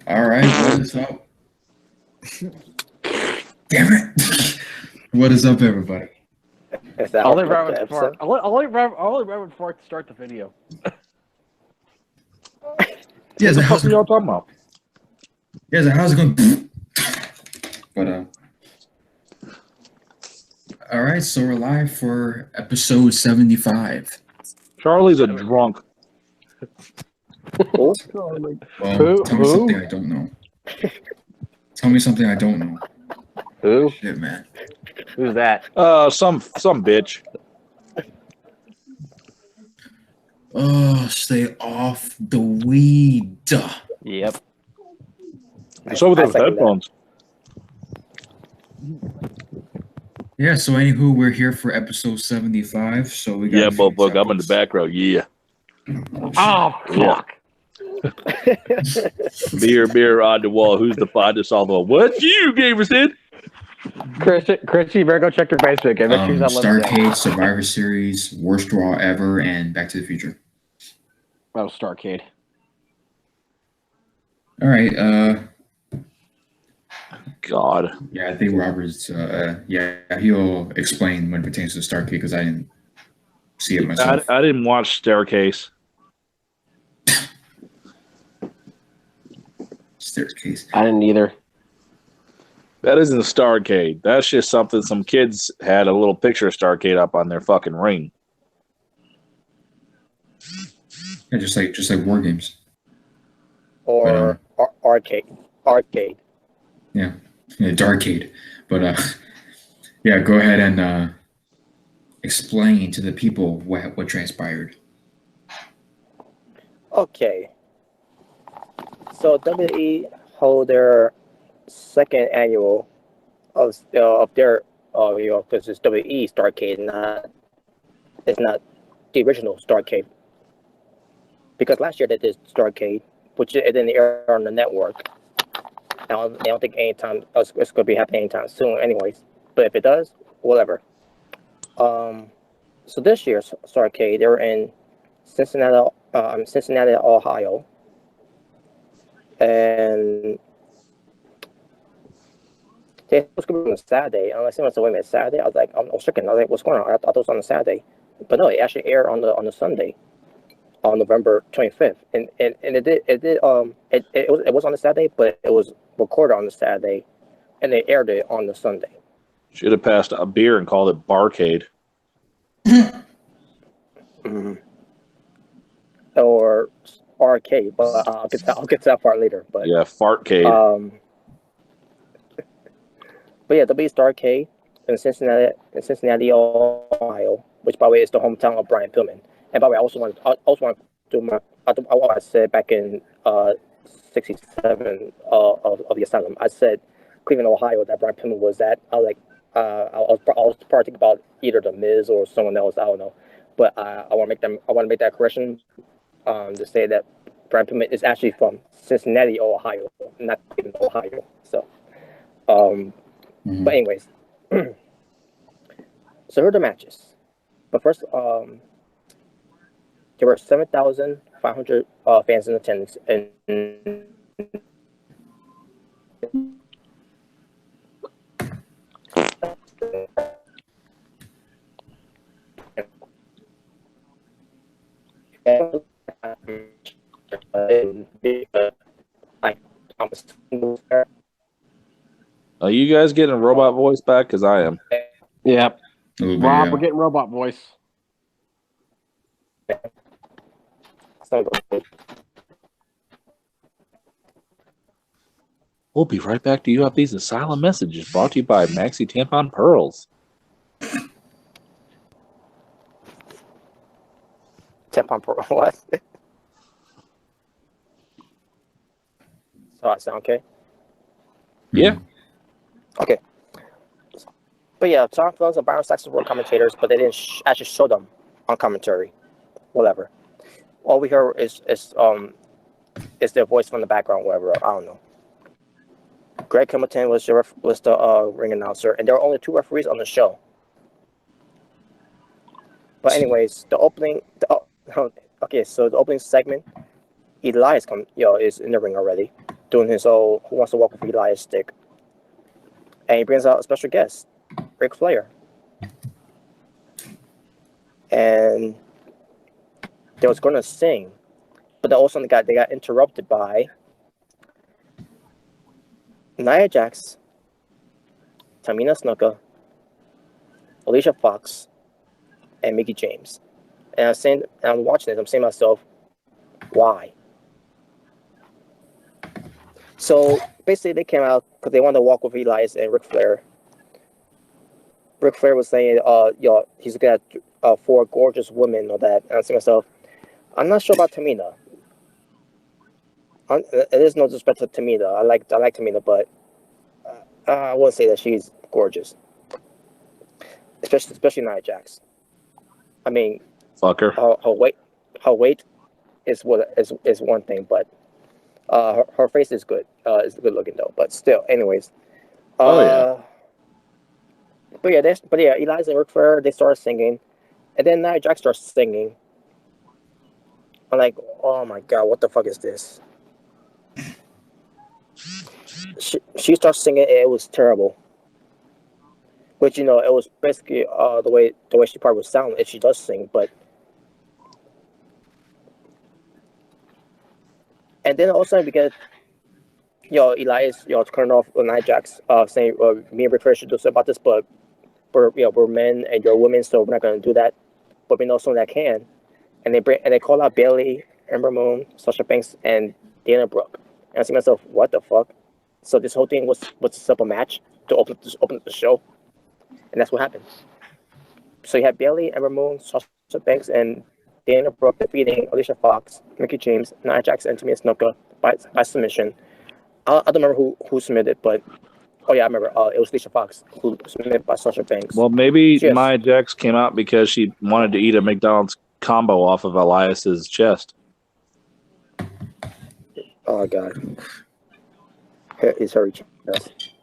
All right, what is up? Damn it! What is up, everybody? Is that I'll how let the Robert episode? Fart. I'll let Robert Fart start the video. Yeah, so how's What it y'all going? talking about? Yeah, so how's it going? But all right, so we're live for episode 75. Charlie's a drunk. Who? Charlie. Well, tell me Who? something I don't know. Tell me something I don't know. Who? Shit, man. Who's that? Some bitch. Oh, stay off the weed. Yep. What's up with I those second that. headphones? Yeah, so anywho, we're here for episode 75. So we got Yeah, a few motherfucker, I'm in the topics. back row. Yeah. Oh Yeah. fuck! Beer on the wall. Who's the finest all the what you gamers did? Chris, you better go check your Facebook. I bet she's on Starrcade, Survivor Series, Worst Raw Ever, and Back to the Future. Oh, Starrcade. All right, God. yeah, I think Robert's, he'll explain when it pertains to Starrcade because I didn't see it myself. I didn't watch Staircase. Staircase. I didn't either. That isn't a Starrcade. That's just something some kids had a little picture of Starrcade up on their fucking ring. Yeah, just like war games. Or arcade. Yeah, Darkade. But yeah, go ahead and explain to the people what transpired. Okay. So WWE hold their second annual of their because it's WWE Starrcade, it's not the original Starrcade. Because last year they did Starrcade, which it didn't air on the network. I don't think anytime it's going to be happening anytime soon, anyways. But if it does, whatever. So this year's Starrcade, they were in Cincinnati, Ohio, and it was going to be on a Saturday. And I said, "Wait a minute, Saturday?" I was like, "I was checking." I was like, "What's going on?" I thought it was on a Saturday, but no, it actually aired on the Sunday, on November 25th, and it was on the Saturday, but it was recorded on the Saturday, and they aired it on the Sunday. Should have passed a beer and called it Barcade. Mm-hmm. Or arcade, but I'll get to that part later. But Yeah, Fartcade. But yeah, WWE Starrcade in Cincinnati, Ohio, which by the way is the hometown of Brian Pillman. And by the way, I also want to do what I said back in '67 of the Asylum. I said Cleveland, Ohio, that Brian Pillman was at. I was like, I was probably thinking about either the Miz or someone else. I don't know, but I want to make that correction to say that Brian Pillman is actually from Cincinnati, Ohio, not Cleveland, Ohio. So. But anyways, so here are the matches. But first, there were 7,500 fans in attendance, and Are you guys getting a robot voice back? Because I am. Yep. A little bit, Rob, yeah. we're getting robot voice. We'll be right back to you have these Asylum messages brought to you by Maxi Tampon Pearls. Tampon Pro, what? So I sound okay? Yeah. Okay. But yeah, Tom Phillips and Byron Saxon were commentators, but they didn't actually show them on commentary. Whatever. All we hear is their voice from the background, whatever. I don't know. Greg Hamilton was the ring announcer, and there were only two referees on the show. But anyways, the opening. Okay, so the opening segment, Elias is in the ring already, doing his old Who Wants to Walk with Elias stick, and he brings out a special guest, Ric Flair, and they was going to sing, but then all of a sudden they got interrupted by Nia Jax, Tamina Snuka, Alicia Fox, and Mickie James. And I'm watching this, I'm saying to myself, why? So basically, they came out because they wanted to walk with Elias and Ric Flair. Ric Flair was saying, he's looking at 4 gorgeous women and all that. And I said to myself, I'm not sure about Tamina. It is no disrespect to Tamina. I like Tamina, but I wouldn't say that she's gorgeous, especially Nia Jax. I mean, Fuck her. her weight is one thing, but her face is good. Is good looking though, but still, anyways. Oh, yeah. But yeah, Elias and Ric Flair, they started singing, and then Nia Jax starts singing. I'm like, oh my god, what the fuck is this? She starts singing, and it was terrible. Which, it was basically the way she probably would sound if she does sing, but. And then all of a sudden we get, Elias, turning off Nia Jax, saying, me and Ric Flair should do something about this, but we're men and you're women, so we're not going to do that. But we know someone that can, and they call out Bayley, Ember Moon, Sasha Banks, and Dana Brooke. And I see myself, what the fuck? So this whole thing was a simple match to open up the show, and that's what happened. So you had Bayley, Ember Moon, Sasha Banks, and Dana Brooke defeating Alicia Fox, Mickie James, Nia Jax, and Tamina Snuka by submission. I don't remember who submitted, but oh yeah, I remember. It was Alicia Fox who submitted by Sasha Banks. Well, maybe Nia Jax came out because she wanted to eat a McDonald's combo off of Elias's chest. Oh god, he's hurry chest.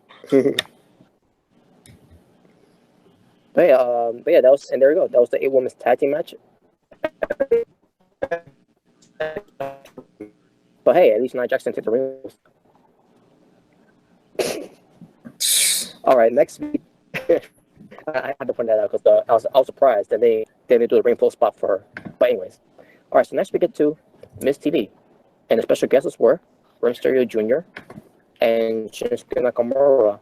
But yeah, that was, and there you go. That was the 8-women's tag team match. But hey, at least Nia Jax didn't take the ring. All right, next week. I had to point that out because I was surprised that they didn't do a ring post spot for her. But anyways, all right. So next we get to Miss TV, and the special guests were Rey Mysterio Jr. and Shinsuke Nakamura,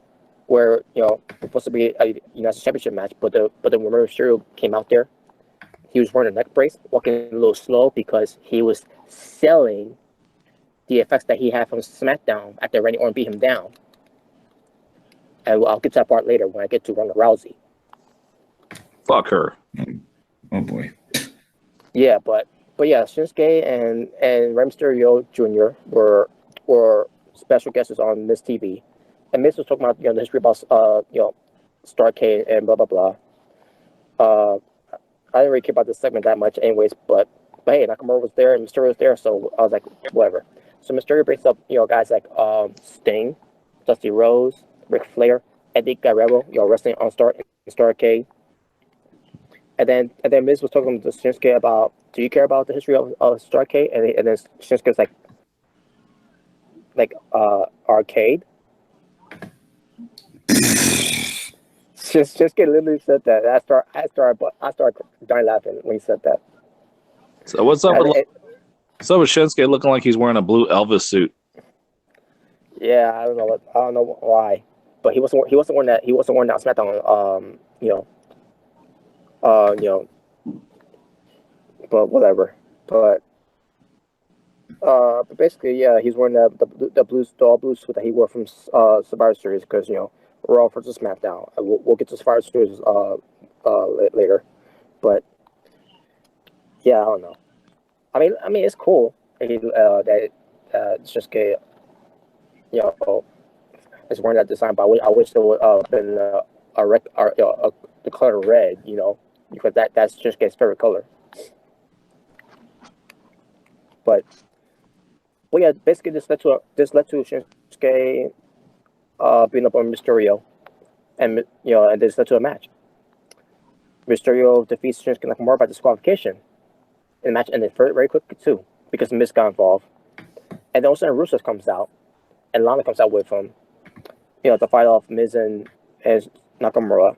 where it was supposed to be a United States Championship match, but when Rey Mysterio came out there, he was wearing a neck brace, walking a little slow because he was selling the effects that he had from SmackDown after Randy Orton beat him down. And I'll get to that part later when I get to Ronda Rousey. Fuck her. Oh boy. Yeah, but yeah, Shinsuke and Rey Mysterio Jr. were special guests on Miss TV, and Miss was talking about the history about Starrcade and blah blah blah. I didn't really care about this segment that much, anyways. But hey, Nakamura was there and Mysterio was there, so I was like, whatever. So Mysterio breaks up guys like Sting, Dusty Rhodes, Ric Flair, Eddie Guerrero, wrestling on Starrcade. And then Miz was talking to Shinsuke about, do you care about the history of Starrcade? And then Shinsuke's like arcade. Shinsuke literally said that. I started dying laughing when he said that. So what's up with Shinsuke looking like he's wearing a blue Elvis suit? Yeah, I don't know why, but he wasn't wearing that. He wasn't wearing that SmackDown. But whatever. But basically, yeah, he's wearing the all blue suit that he wore from Survivor Series because Raw versus SmackDown. We'll get to Survivor Series later, but yeah, I don't know. I mean, it's cool that Shinsuke, is wearing that design, but I wish it would been the color red, because that's Shinsuke's favorite color. But yeah, basically this led to Shinsuke beating up on Mysterio, and this led to a match. Mysterio defeats Shinsuke Nakamura by disqualification. And the match ended very, very quickly too, because Miz got involved. And then all of a sudden Rusev comes out, and Lana comes out with him. The fight off Miz and Nakamura,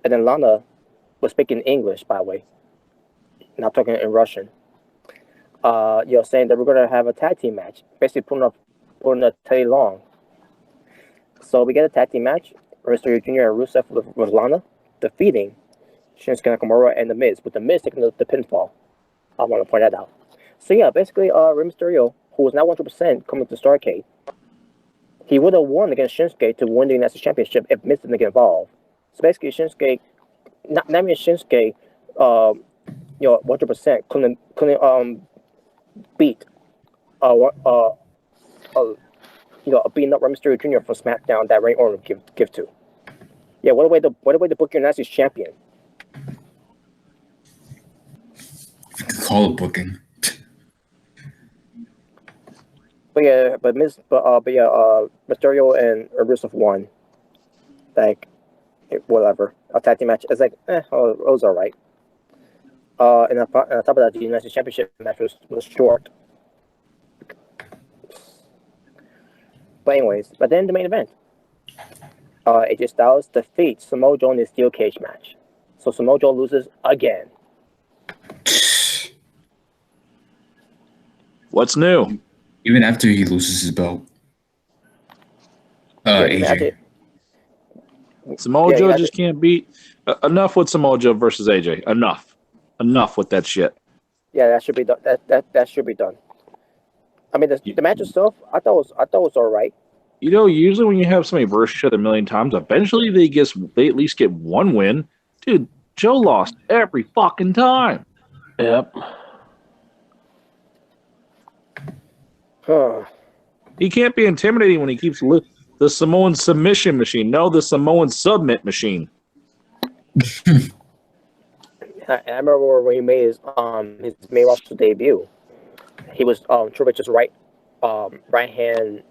and then Lana was speaking English, by the way, not talking in Russian. Saying that we're gonna have a tag team match, basically putting a Teddy Long. So we get a tag team match. Mysterio Jr. and Rusev with Lana defeating Shinsuke Nakamura and The Miz, with The Miz taking the pinfall. I want to point that out. So yeah, basically, Rey Mysterio, who was now 100% coming to Starrcade, he would have won against Shinsuke to win the United States Championship if Miz didn't get involved. So basically, Shinsuke, not even Shinsuke, 100% couldn't beat beating up Rey Mysterio Jr. from SmackDown that Randy Orton would give to. Yeah, what a way to book your United States champion. Call it booking. Mysterio and Rusev won. Like, whatever. A tag team match. It's like, it was alright. And on top of that, the United States Championship match was short. But anyways, then the main event. AJ Styles defeats Samoa Joe in the steel cage match. So Samoa Joe loses again. What's new? Even after he loses his belt. AJ. Samoa Joe just can't beat. Enough with Samoa Joe versus AJ. Enough with that shit. Yeah, that should be done. That should be done. I mean, the match itself, I thought was all right. Usually when you have somebody versus each other a million times, eventually they at least get one win. Dude, Joe lost every fucking time. Yep. He can't be intimidating when he keeps the Samoan submission machine. No, the Samoan submit machine. I remember when he made his main roster debut. He was Triple H's right hand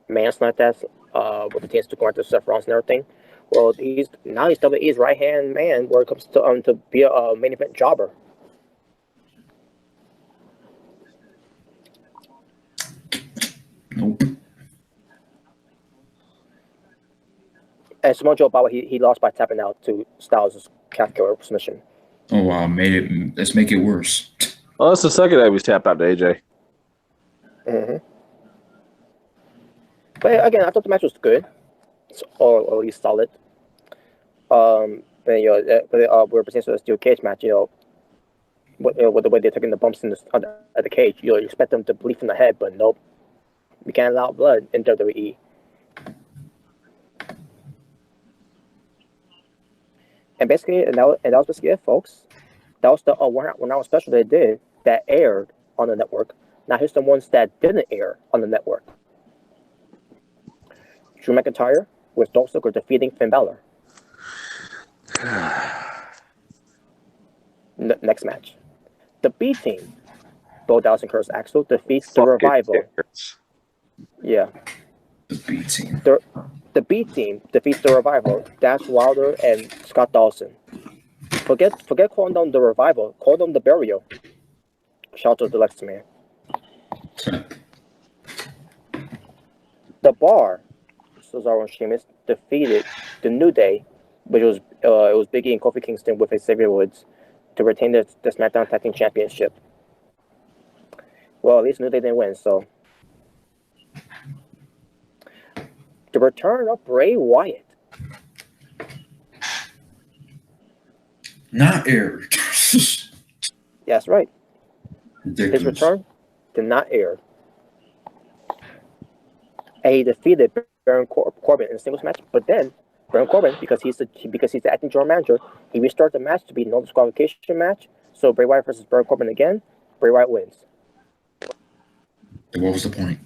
man, something like that, with the chance to go after Seth Rollins and everything. Well, he's WWE's right hand man where it comes to be a main event jobber. Nope. And Samoa Joe, by the way, he lost by tapping out to Styles' calf killer submission. Oh wow, let's make it worse. Well, that's the second time he's tapped out to AJ. Mm-hmm. But again, I thought the match was good, or at least solid. We're presenting to a steel cage match. With the way they're taking the bumps at the cage, you expect them to bleed from the head, but nope, we can't allow blood in WWE. And basically, that was basically it, folks. That was the 1 hour special they did that aired on the network. Now here's the ones that didn't air on the network. Drew McIntyre with Dolph Ziggler defeating Finn Balor. Next match. The B Team, Bo Dallas and Curtis Axel, defeats the Revival. Yeah. The B Team. The B Team defeats the Revival. Dash Wilder and Scott Dawson. Forget calling them the Revival. Call them the Burial. Shout out to Lex Man. The Bar, Cesaro and Sheamus, defeated the New Day, which was it was Big E and Kofi Kingston with Xavier Woods to retain the SmackDown Tag Team Championship. Well, at least New Day didn't win, so. The return of Bray Wyatt. Not aired. Yeah, that's right. Ridiculous. His return did not air. And he defeated Baron Corbin in a singles match, but then Baron Corbin, because he's the acting general manager, he restarted the match to be no disqualification match. So Bray Wyatt versus Baron Corbin again. Bray Wyatt wins. What was the point?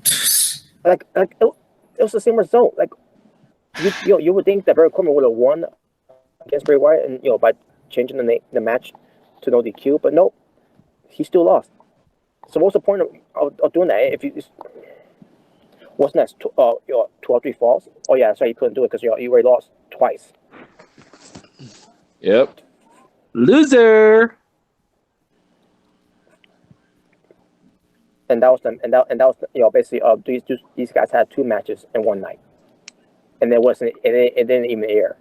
It was the same result. Like you would think that Baron Corbin would have won against Bray Wyatt, and by changing the match to no DQ, but nope, he still lost. So what's the point of doing that? If you what's next? 2 or 3 falls? Oh yeah, that's right. You couldn't do it because you already lost twice. Yep. Loser. and that was them, and that was basically these guys had 2 matches in one night, and it didn't even air.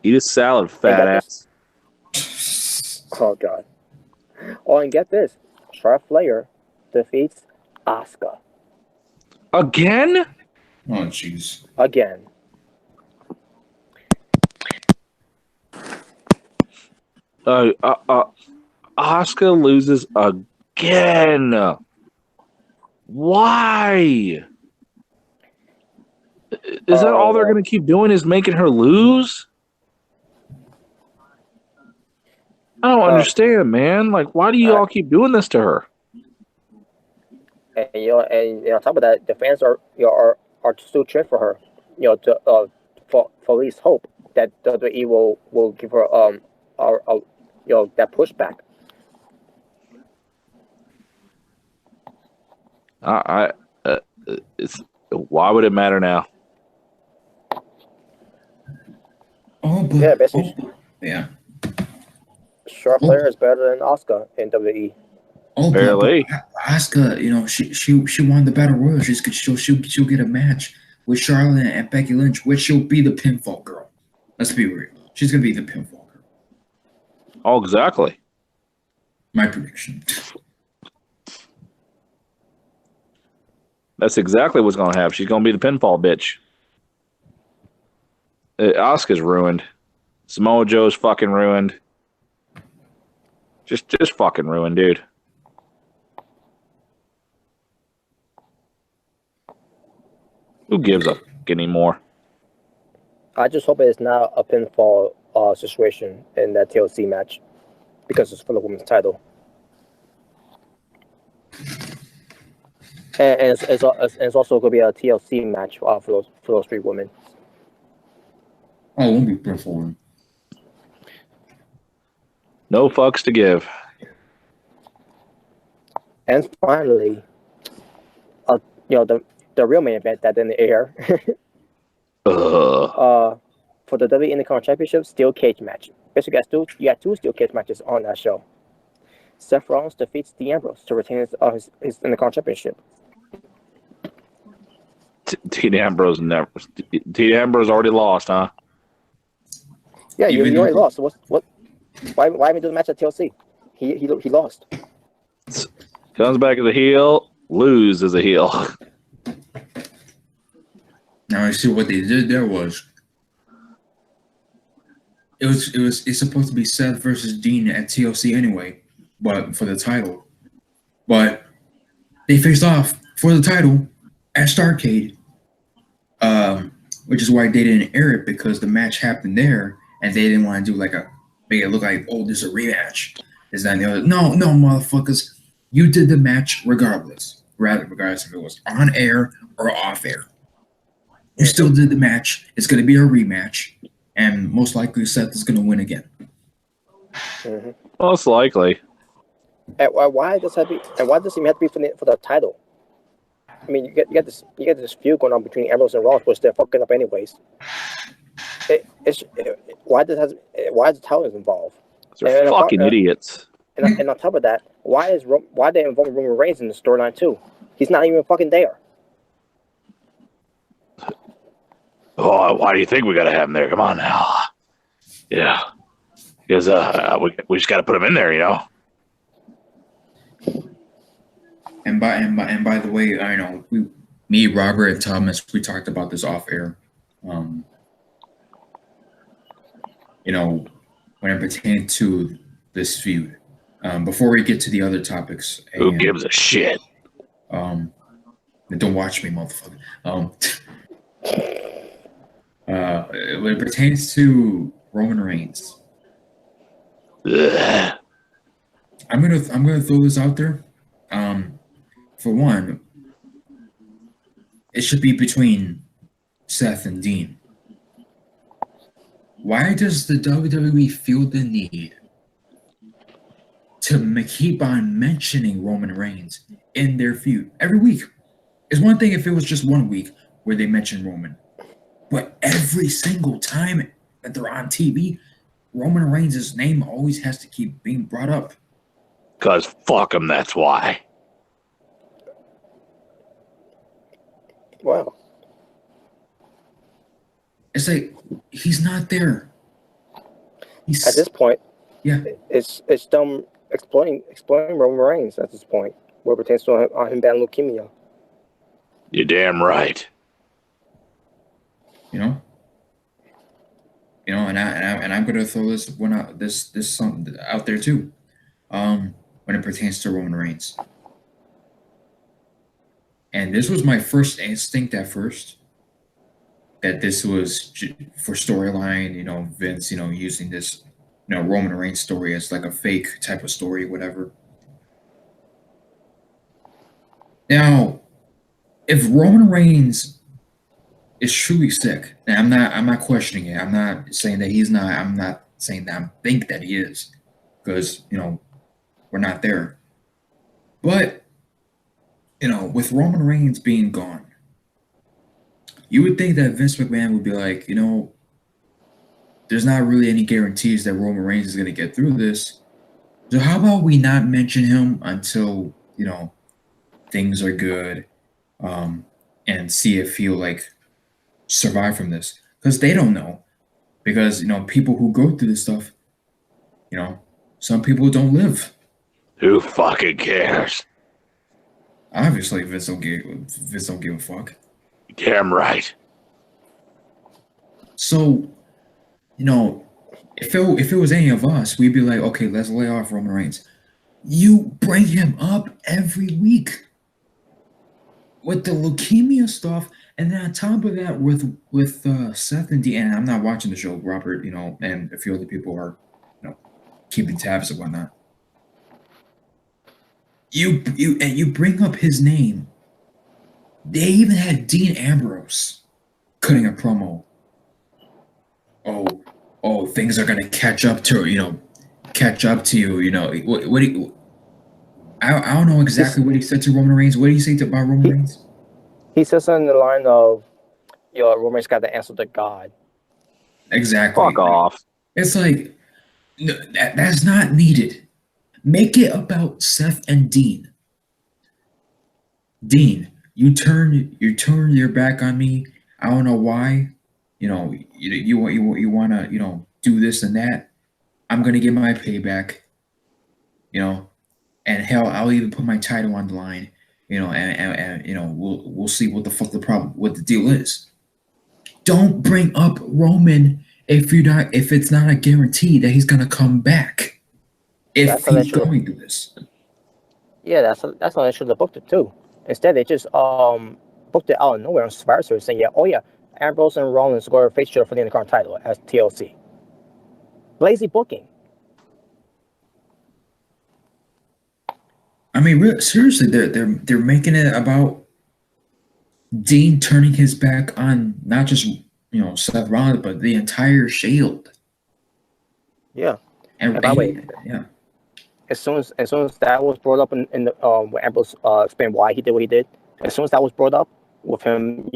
Eat a salad, fat ass. Oh god! Oh, and get this, Charlotte Flair defeats Asuka Again? Oh, jeez. again. Asuka loses again. Why? Is that all they're going to keep doing? Is making her lose? I don't understand, man. Like, why do you all keep doing this to her? And on top of that, the fans are still cheering for her. For at least hope that WWE will give her that pushback. Why would it matter now? Oh, but Yeah, basically. yeah. Charlotte Flair is better than Asuka in WWE. Oh, Barely. But Asuka, she won the Battle Royal. She'll get a match with Charlotte and Becky Lynch, which she'll be the pinfall girl. Let's be real. She's gonna be the pinfall girl. Oh, exactly. My prediction. That's exactly what's going to happen. She's going to be the pinfall bitch. Asuka's ruined. Samoa Joe's fucking ruined. Just fucking ruined, dude. Who gives a fuck anymore? I just hope it's not a pinfall situation in that TLC match because it's for the women's title. And it's also going to be a TLC match for those 3 women. Oh, it won't be pinfall. No fucks to give. And finally, the real main event that didn't air. For the WWE Intercontinental Championship Steel Cage match. Basically, you got 2 Steel Cage matches on that show. Seth Rollins defeats Dean Ambrose to retain his Intercontinental Championship. Dean Ambrose already lost, huh? Yeah, you already lost. So what? Why even do the match at TLC? He lost. Comes back as a heel, lose as a heel. Now I see what they did there was it's supposed to be Seth versus Dean at TLC anyway, but for the title. But they faced off for the title at Starrcade, which is why they didn't air it, because the match happened there and they didn't want to do make it look like, oh, this is a rematch. Is that the other? No, motherfuckers, you did the match regardless if it was on air or off air. You still did the match. It's going to be a rematch, and most likely Seth is going to win again. Mm-hmm. Most likely. And why does it even have to be for the title? I mean, you get this feud going on between Ambrose and Rollins, which they're fucking up anyways. Why is the title involved? They're fucking idiots. And on top of that, why they involve Roman Reigns in the storyline too? He's not even fucking there. Oh, why do you think we got to have him there? Come on now. Yeah. Because we just got to put him in there, And by the way, I know me, Robert, and Thomas, we talked about this off air. When it pertained to this feud. Before we get to the other topics, who gives a shit? Don't watch me, motherfucker. When it pertains to Roman Reigns, Ugh. I'm gonna throw this out there. For one, it should be between Seth and Dean. Why does the WWE feel the need to keep on mentioning Roman Reigns in their feud every week? It's one thing if it was just 1 week where they mention Roman, but every single time that they're on TV, Roman Reigns' name always has to keep being brought up. Because fuck him, that's why. Wow. It's like he's not there. At this point, Yeah. it's them exploring Roman Reigns at this point, where it pertains to him battling leukemia. You're damn right. you know, and I'm gonna throw this one out this something out there too, when it pertains to Roman Reigns. And this was my first instinct at first that this was for storyline, Vince, using this, Roman Reigns story as like a fake type of story, whatever. Now, if Roman Reigns is truly sick, and I'm not questioning it. I'm not saying that he's not. I'm not saying that I think that he is, because we're not there. But with Roman Reigns being gone, you would think that Vince McMahon would be like, there's not really any guarantees that Roman Reigns is going to get through this. So how about we not mention him until things are good, and see if he'll like survive from this, because they don't know. Because people who go through this stuff, some people don't live. Who fucking cares? Obviously, Vince don't give a fuck. Damn right. So, if it was any of us, we'd be like, okay, let's lay off Roman Reigns. You bring him up every week with the leukemia stuff, and then on top of that, with Seth and Dean. And I'm not watching the show, Robert, and a few other people are, keeping tabs and whatnot. You bring up his name. They even had Dean Ambrose cutting a promo. Oh, things are gonna catch up to you. What do you? I don't know exactly what he said to Roman Reigns. What did he say about Roman Reigns? He says something in the line of, Roman Reigns got the answer to God. Exactly. Fuck off. It's like, no, that's not needed. Make it about Seth and Dean. Dean, you turn your back on me. I don't know why. You want to do this and that. I'm gonna get my payback. And hell, I'll even put my title on the line. And we'll see what the fuck what the deal is. Don't bring up Roman if it's not a guarantee that he's gonna come back. If he's going through this. Yeah, that's how they should have booked it too. Instead, they just booked it out of nowhere on Survivor Series, saying, Ambrose and Rollins score face each other for the Intercontinental title as TLC. Lazy booking. I mean, seriously, they're making it about Dean turning his back on not just Seth Rollins, but the entire Shield. Yeah, and by the way, yeah. As soon as that was brought up in the when Ambrose explained why he did what he did, as soon as that was brought up with him,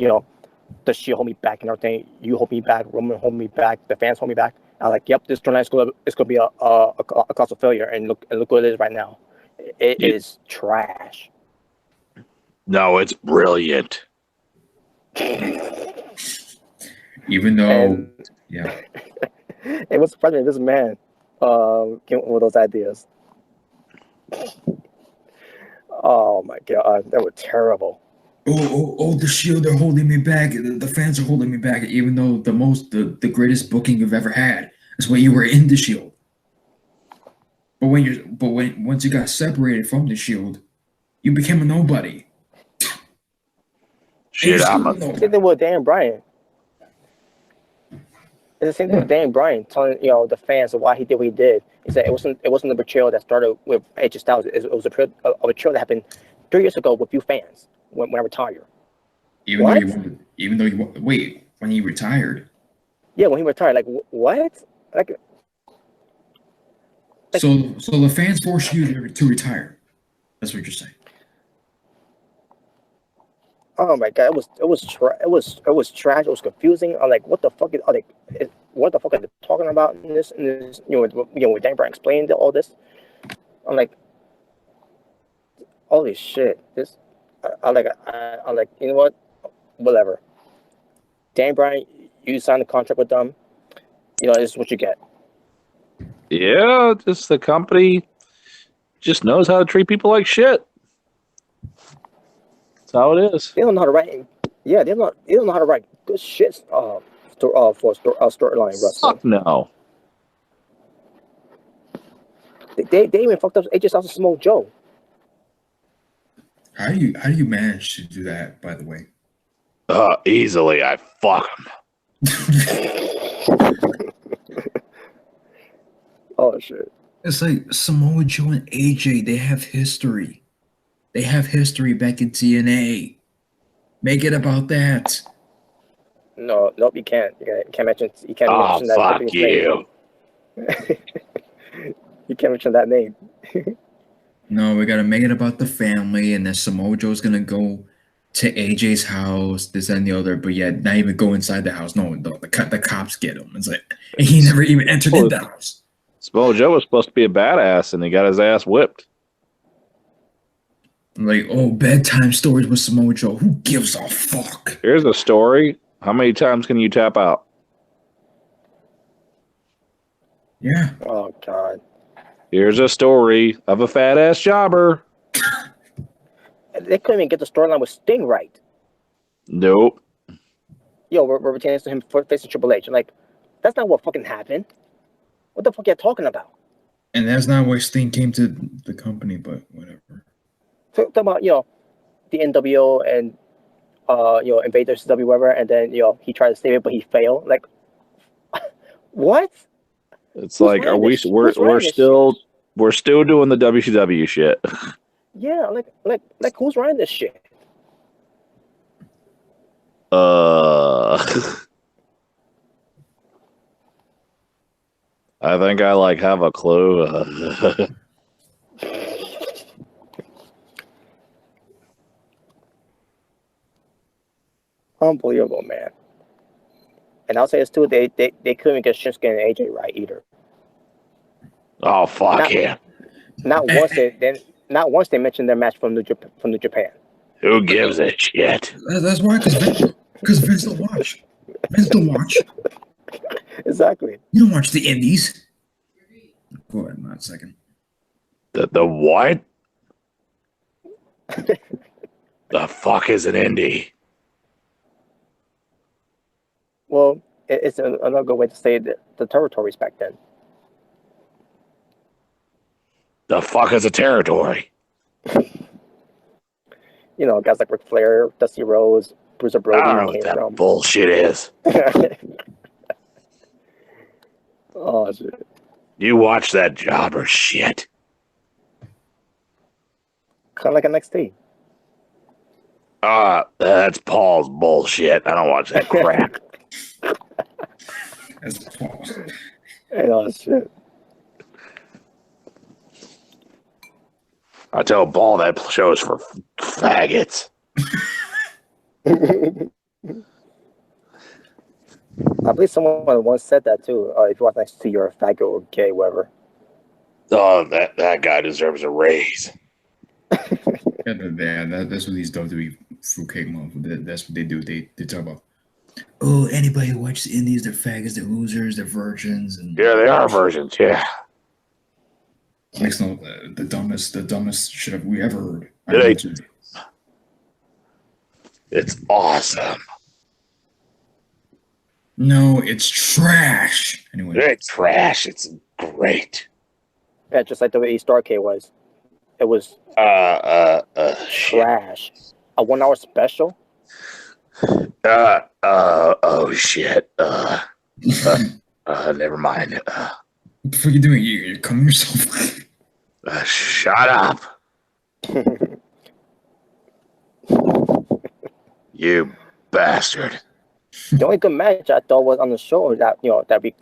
does she hold me back and everything? You hold me back, Roman hold me back, the fans hold me back. I was like, yep, this tournament is gonna be a colossal failure, and look what it is right now. It is trash. No, it's brilliant. Even though, it was surprising this man came up with those ideas. Oh my god, that was terrible. Oh, the Shield, they're holding me back. The fans are holding me back, even though the greatest booking you've ever had is when you were in the Shield. But once you got separated from the Shield, you became a nobody. Shit, I'm a same thing with Dan Bryan. It's the same thing with Dan Bryan telling the fans of why he did what he did. He said it wasn't a betrayal that started with AJ Styles. It was a betrayal that happened 3 years ago with you fans when I retired. Even though you wait, when he retired. Yeah, when he retired, like what? Like so the fans forced you to retire. That's what you're saying. Oh my god, it was trash. It was confusing. I'm like, what the fuck are they talking about in this? When Dan Bryan explained all this, I'm like, holy shit! I like, you know what? whatever. Dan Bryan, you signed a contract with them. This is what you get. Yeah, just the company just knows how to treat people like shit. That's how it is. They don't know how to write. Yeah, they don't know how to write good shit. For storyline wrestling. Fuck no. They even fucked up AJ Styles and Samoa Joe. How do you manage to do that? By the way, Easily. I fuck them. Oh shit! it's like Samoa Joe and AJ. They have history. They have history back in TNA. Make it about that. No, nope, you can't. You can't mention. You can't Oh, mention that. fuck Japanese you. name. You can't mention that name. No, we gotta make it about the family, and then Samoa Joe's gonna go to AJ's house, this and the other, but yet not even go inside the house. No, the cops get him. It's like and he never even entered in the house. Samoa Joe was supposed to be a badass, and he got his ass whipped. Like, oh, bedtime stories with Samoa Joe. Who gives a fuck? Here's a story. How many times can you tap out? Yeah. Oh god. Here's a story of a fat ass jobber. They couldn't even get the storyline with Sting right. Nope. We're retaining to him for facing Triple H. I'm like, that's not what fucking happened. What the fuck are you talking about? And that's not why Sting came to the company, but whatever. Talk about the NWO and Invaders W whatever, and then he tried to save it, but he failed. Like, what? It's like, are we? We're still doing the WCW shit. Yeah, like who's running this shit? I think I have a clue. Unbelievable, man. And I'll say this too: they couldn't get Shinsuke and AJ right either. Oh fuck yeah! Not once they mentioned their match from New Japan. Who gives a shit? That's why, because Vince don't watch. Vince don't watch. Exactly. You don't watch the indies. Go ahead, not a second. The what? The fuck is an indie? Well, it's another good way to say the territories back then. The fuck is a territory? Guys like Ric Flair, Dusty Rhodes, Bruiser Brody. I don't know what that bullshit is. Oh shit! You watch that jobber shit. Kind of like NXT. That's Paul's bullshit. I don't watch that crap. That's Paul. Shit. I tell Paul that show is for faggots. I believe someone once said that too. If you watch NXT, you're a faggot or gay, whatever. Oh, that guy deserves a raise. That's what these WWE fruitcake motherfuckers. That's what they do. They talk about. Oh, anybody who watches the indies, they're faggots, they're losers, they're virgins, and Yeah, they are virgins. Yeah. makes no the dumbest shit we ever heard. It's awesome. No, it's trash. Anyway, It's trash. It's great. Yeah, just like WWE Starrcade was. It was trash. A 1 hour special. Oh shit. Never mind. what the fuck are you doing? You're coming yourself. Shut up. You bastard. The only good match I thought was on the show that that we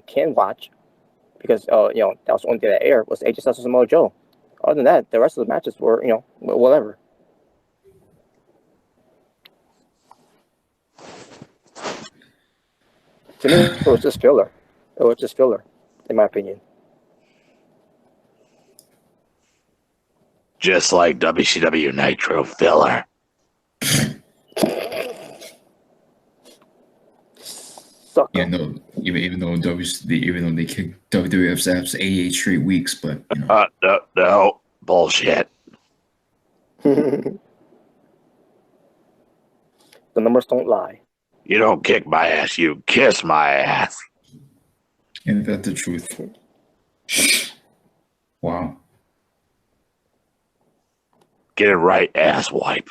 can watch because that was the only thing that aired was AJ Styles and Samoa Joe. Other than that, the rest of the matches were whatever. To me, it was just filler. It was just filler, in my opinion. Just like WCW Nitro filler. Sucker. Even though they kicked WWF's ass 88 straight weeks, but you know. No, bullshit. The numbers don't lie. You don't kick my ass, you kiss my ass. Ain't that the truth? Wow. Get it right, ass wipe.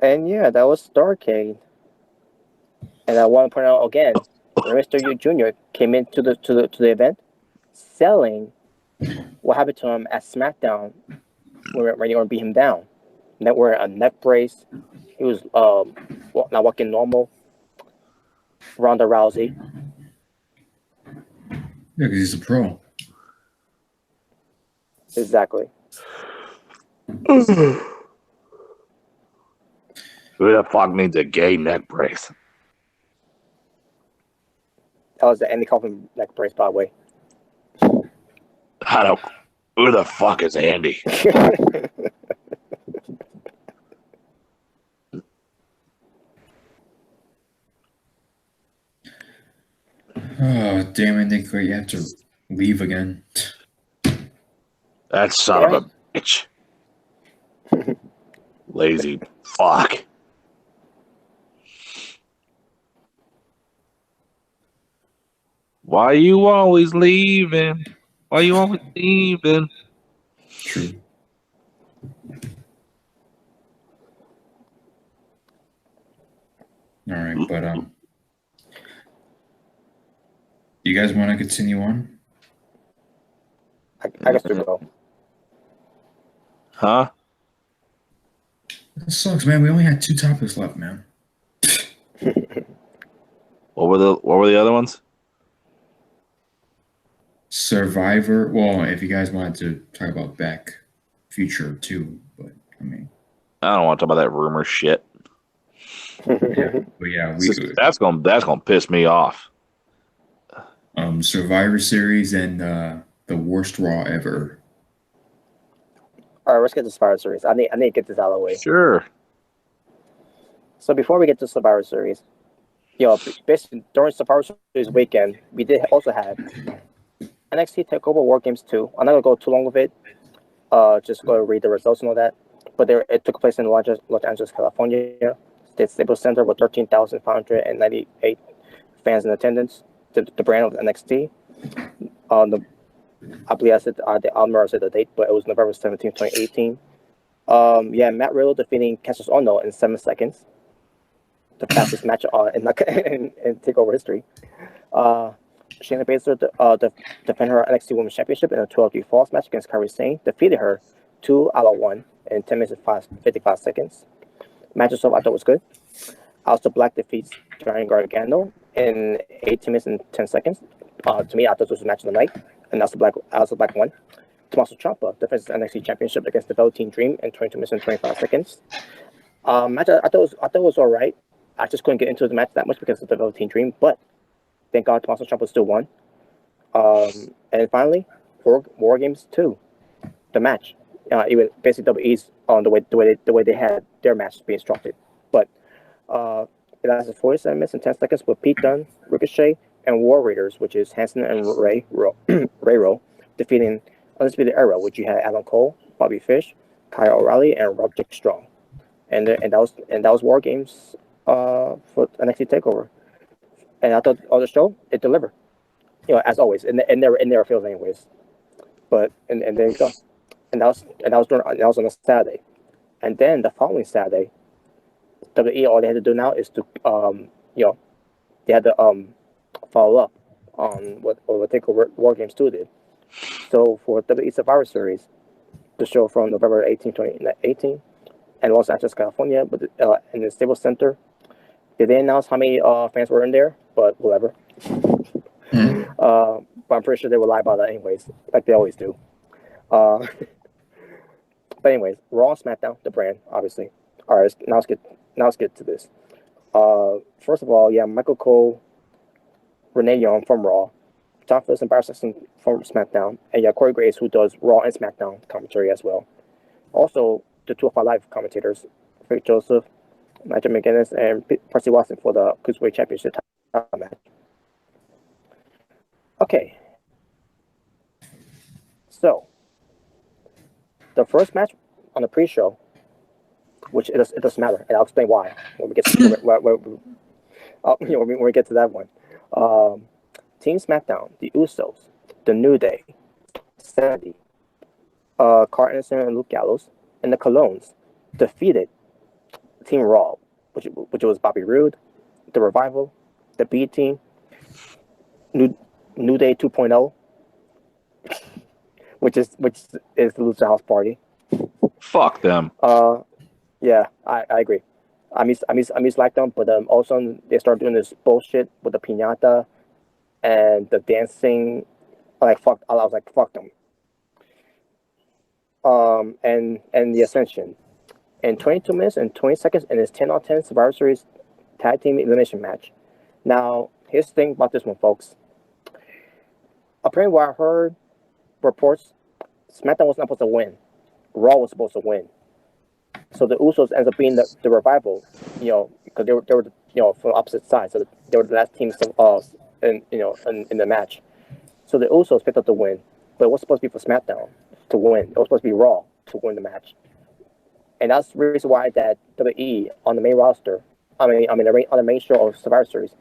And yeah, that was Starrcade. And I want to point out again, Mr. U Jr. came into the event selling what happened to him at SmackDown when you're going to beat him down. That wearing a neck brace. He was not walking normal. Ronda Rousey. Yeah, because he's a pro. Exactly. Who the fuck needs a gay neck brace? That was the Andy Kaufman neck brace, by the way. I don't. Who the fuck is Andy? Oh, damn it, Nick. You have to leave again. That son of a bitch. Lazy fuck. Why you always leaving? Why you always leaving? True. All right, but you guys want to continue on? I guess we will. Huh? That sucks, man. We only had 2 topics left, man. What were the other ones? Survivor. Well, if you guys wanted to talk about back future too, but I mean, I don't want to talk about that rumor shit. yeah, but yeah, That's gonna piss me off. Survivor Series and the worst Raw ever. All right, let's get to Survivor Series. I need to get this out of the way. Sure. So before we get to Survivor Series, basically during Survivor Series weekend, we did also have NXT Takeover War Games 2. I'm not gonna go too long with it. Just go read the results and all that. But it took place in Los Angeles, California. State Staples Center with 13,598 fans in attendance. The brand of NXT. I believe I said the date, but it was November 17, 2018. Matt Riddle defeating Cassius Ohno in 7 seconds. The fastest match in Takeover history. Shayna Baszler defended her NXT Women's Championship in a 12-3 falls match against Kairi Sane. Defeated her 2-1 in 10 minutes and 55 seconds. Match itself I thought was good. Aleister Black defeats Johnny Gargano in 18 minutes and 10 seconds. To me, I thought this was the match of the night, and Aleister Black won. Tommaso Ciampa defends his NXT Championship against the Velveteen Dream in 22 minutes and 25 seconds. Match I thought was all right. I just couldn't get into the match that much because of the Velveteen Dream, but thank God Tommaso Ciampa still won. And finally, War Games 2, the match. Even basically WWE's on the way they had their match being structured, but it lasted 47 minutes and 10 seconds with Pete Dunne, Ricochet, and War Raiders, which is Hanson and Ray Rowe, defeating Undisputed Era, which you had Adam Cole, Bobby Fish, Kyle O'Reilly, and Roderick Strong, and that was War Games for NXT Takeover. And I thought on the show it delivered, as always, and never fails anyways. But and there you go, and that was on a Saturday, and then the following Saturday, WWE all they had to do now is to they had to follow up on what Takeover War Games 2 did. So for WWE Survivor Series, the show from November 18, 2018, in Los Angeles, California, in the Staples Center. They didn't announce how many fans were in there, but whatever. But I'm pretty sure they will lie about that anyways, like they always do. But anyways, Raw and SmackDown, the brand, obviously. All right, now let's get to this. First of all, Michael Cole, Renee Young from Raw, John Phillips and Barry Sexton from SmackDown, and Corey Graves, who does Raw and SmackDown commentary as well. Also, the 205 Live commentators, Frank Joseph, Nigel McGuinness and Percy Watson for the Cruiserweight Championship title match. Okay. So, the first match on the pre-show, which it doesn't matter, and I'll explain why when we get to, when we get to that one. Team SmackDown, the Usos, the New Day, Sandy, Carl Anderson and Luke Gallows, and the Colognes defeated Team Raw, which was Bobby Roode, the Revival, the B Team, New Day 2.0, which is the Lucha House Party. Fuck them. Yeah, I agree. I miss like them, but all of a sudden they start doing this bullshit with the piñata and the dancing. I was like, fuck them. And the Ascension. In 22 minutes and 20 seconds in his 10-on-10 Survivor Series tag team elimination match. Now, here's the thing about this one, folks. Apparently, what I heard reports, SmackDown was not supposed to win. Raw was supposed to win. So the Usos ends up being the Revival, because they were from opposite sides. So they were the last team in the match. So the Usos picked up the win, but it was supposed to be for SmackDown to win. It was supposed to be Raw to win the match. And that's the reason why that WWE on the main roster, on the main show of Survivor Series,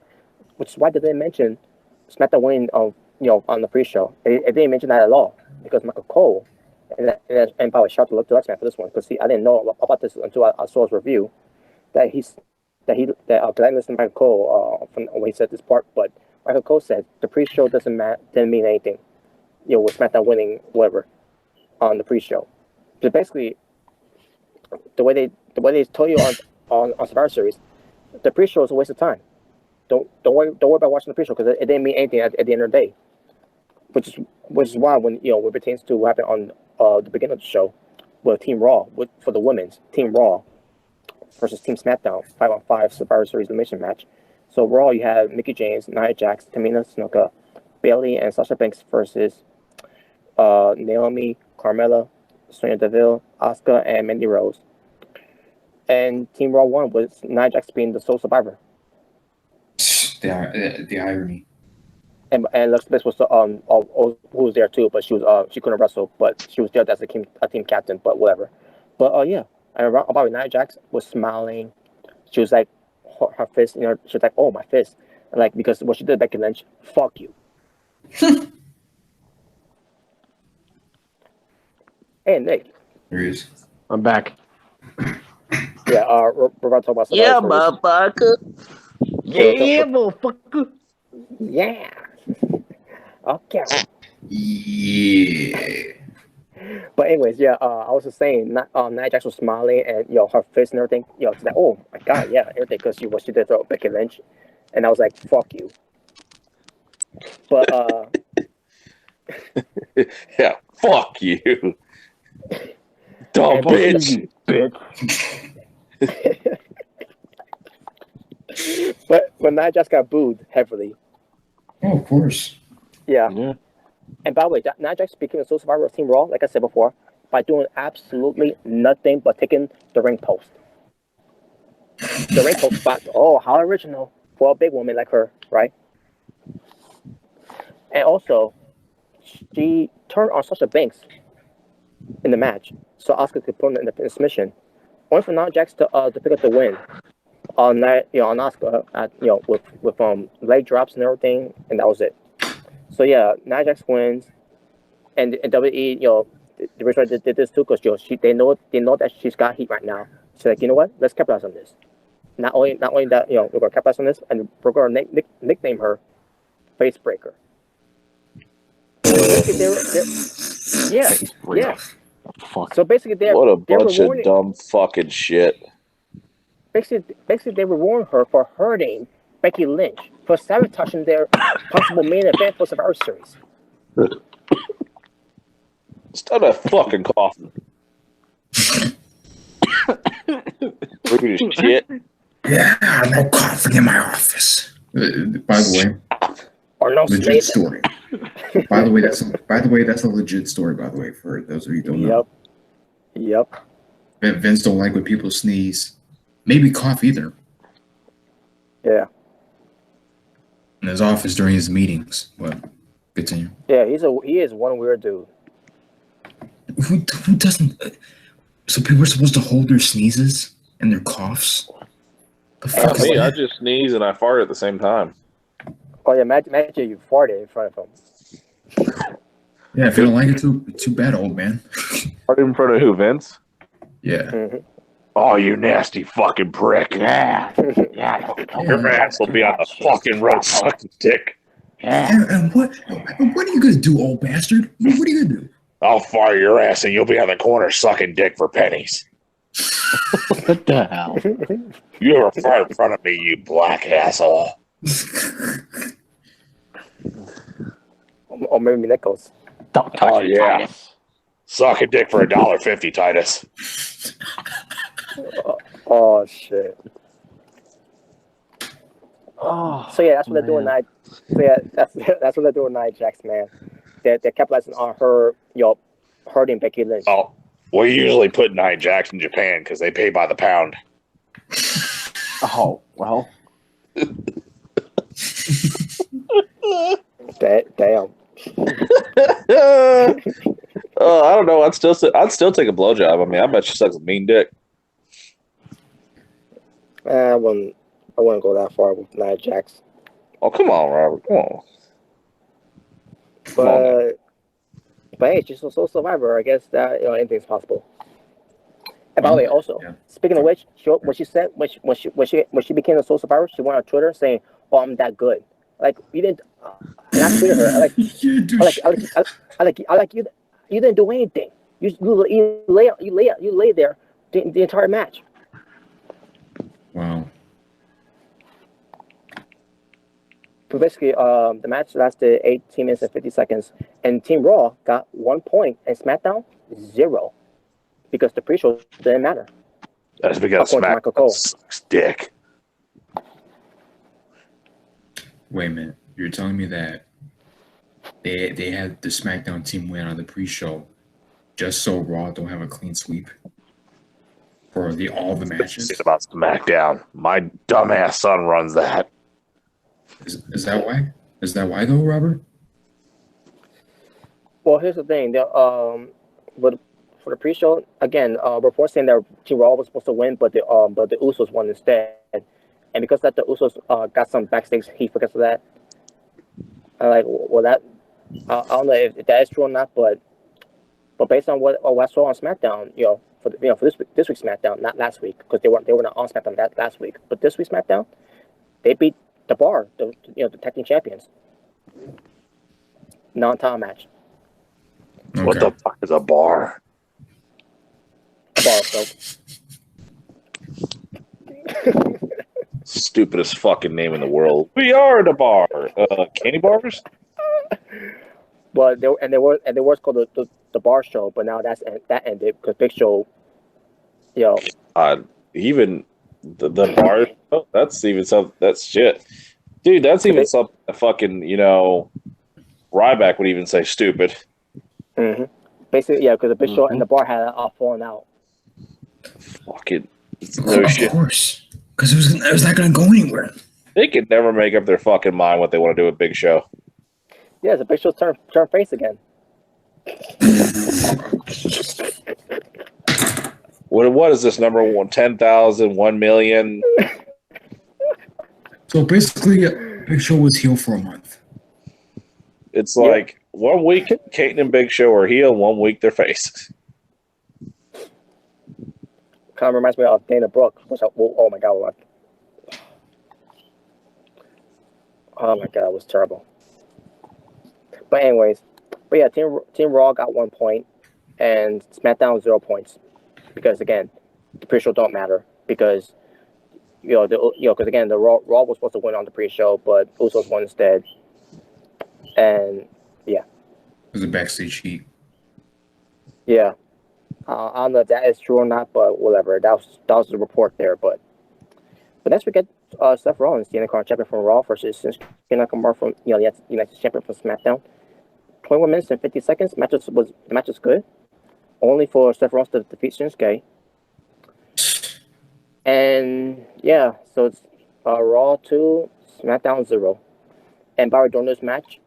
which is why they didn't mention SmackDown winning on the pre-show. It didn't mention that at all because Michael Cole and by the way, shout out to Luke Deluxe Man for this one because I didn't know about this until I saw his review because I listened to Michael Cole from when he said this part, but Michael Cole said the pre-show didn't mean anything, with SmackDown winning whatever on the pre-show. So basically, the way they told you on Survivor Series, the pre-show is a waste of time. Don't worry about watching the pre-show because it didn't mean anything at the end of the day. Which is why when it pertains to what happened on the beginning of the show with Team Raw for the women's Team Raw versus Team SmackDown 5-on-5 Survivor Series elimination match. So Raw you have Mickie James, Nia Jax, Tamina Snuka, Bayley, and Sasha Banks versus Naomi, Carmella, Sonya Deville, Asuka, and Mandy Rose. And Team Raw won with Nia Jax being the sole survivor. The irony. And Alexa Bliss was who was there too, but she couldn't wrestle, but she was there as a team captain, but whatever. But yeah, and about Nia Jax was smiling. She was like her fist, she was like, oh, my fist, and like because what she did Becky Lynch, fuck you. Hey Nick, There he is. I'm back. Yeah, we're about to talk about motherfucker. Yeah, motherfucker. Yeah. Okay. Yeah. But anyways, yeah, I was just saying, Nia Jax was smiling and her face and everything. She's like, oh my god, yeah, everything because she did to Becky Lynch, and I was like, fuck you. But yeah, fuck you, dumb bitch. But Nia Jax got booed heavily. Oh, of course. Yeah. And by the way, Nia Jax became a sole survivor of Team Raw, like I said before, by doing absolutely nothing but taking the ring post. The ring post spot. Oh, how original for a big woman like her, right? And also, she turned on Sasha Banks in the match, so Asuka could put her in the submission. Only for Nia Jax to pick up the win on that, on Asuka, with leg drops and everything, and that was it. So yeah, Nia Jax wins, and WWE, the reason why they did this too, because they know that she's got heat right now. So like, you know what? Let's capitalize on this. Not only that, we're gonna capitalize on this, and we're gonna nickname her Face Breaker. Yeah. Fuck. So basically, What a bunch of dumb fucking shit. Basically, they reward her for hurting Becky Lynch for sabotaging their possible main event for Survivor Series. Stop that fucking coughing. Rude as shit. Yeah, no coughing in my office. By the way, Or no legit story. By the way, that's a legit story. By the way, for those of you who don't know. Yep. Vince don't like when people sneeze. maybe cough either Yeah. in his office during his meetings. But continue. Yeah, he is one weird dude. Who doesn't? So people are supposed to hold their sneezes and their coughs. The fuck Not is me. I that? just sneeze and I fart at the same time. Oh yeah, imagine you farted in front of him. Yeah, if you don't like it, too bad, old man. Fart in front of who, Vince? Yeah. Mm-hmm. Oh, you nasty fucking prick. Yeah. Yeah. Your ass will be on the fucking road sucking dick. Yeah. And what are you gonna do, old bastard? What are you gonna do? I'll fire your ass and you'll be on the corner sucking dick for pennies. What the hell? You ever fart in front of me, you black asshole? Or maybe Nichols. Don't touch me, yeah. Titus. Suck a dick for $1.50, Titus. Oh shit. Oh, So yeah, that's what they're doing man. now. So yeah, that's what they're doing now, Jax, man. They're capitalizing on her, hurting Becky Lynch. Oh, we usually put Nia Jax in Japan because they pay by the pound. Oh, well. Damn. I don't know. I'd still take a blowjob. I mean, I bet she sucks a mean dick. I wouldn't go that far with Nia Jax. Oh, come on, Robert. Come on. Come on, man. But hey, she's also a survivor. I guess that anything's possible. And by the way, also Yeah. speaking of which, when she became a soul survivor, she went on Twitter saying, "Oh, I'm that good." Like you didn't. And I tweeted her. I like you. You didn't do anything. You lay there the entire match. Wow. But basically, the match lasted 18 minutes and 50 seconds, and Team Raw got 1 point, and SmackDown 0, because the pre-show didn't matter. That's because According to Michael Cole. SmackDown sucks dick. Wait a minute. You're telling me that they had the SmackDown team win on the pre-show just so Raw don't have a clean sweep for all the matches? It's about SmackDown. My dumbass son runs that. Is that why? Is that why though, Robert? Well, here's the thing. But for the pre-show, again, reports saying that Team Raw was supposed to win, but the Usos won instead. And because that the Usos got some backstage heat because of that, I'm like, well, that I don't know if that is true or not, but based on what I saw on SmackDown, for this week's SmackDown, not last week, because they were not on SmackDown that last week, but this week's SmackDown, they beat the Bar, the tag team champions, non-title match. Okay. What the fuck is a bar? A bar, so. Stupidest fucking name in the world. We are the bar. Candy bars? But they were called the Bar Show, but now that ended because Big Show, Even the bar. Oh, that's even something. That's shit, dude. That's even something. Fucking Ryback would even say stupid. Mm-hmm. Basically, yeah, because the Big Show and the Bar had fallen out. Fucking no Of shit. course, because it was not going to go anywhere. They could never make up their fucking mind what they want to do with Big Show. Yeah, the Big Show turn face again. What is this number one? 10,000, 1 million? So basically, Big Show was heel for a month. It's like 1 week Kate and Big Show are heel, 1 week they're face. Kind of reminds me of Dana Brooke. Oh my god, what? Oh my god, it was terrible. But anyways, yeah, Team Raw got 1 point, and SmackDown 0 points, because again, the pre-show don't matter because because again the Raw was supposed to win on the pre-show, but Usos won instead, and yeah. It was a backstage heat. Yeah, I don't know if that is true or not, but whatever. That was the report there. But next we get Seth Rollins, the Intercontinental Champion from Raw, versus Shinsuke Nakamura from the United Champion from SmackDown. 21 minutes and 50 seconds. The match was good, only for Seth Rollins to defeat Shinsuke. And yeah, so it's Raw 2, SmackDown 0. And Barry during this match,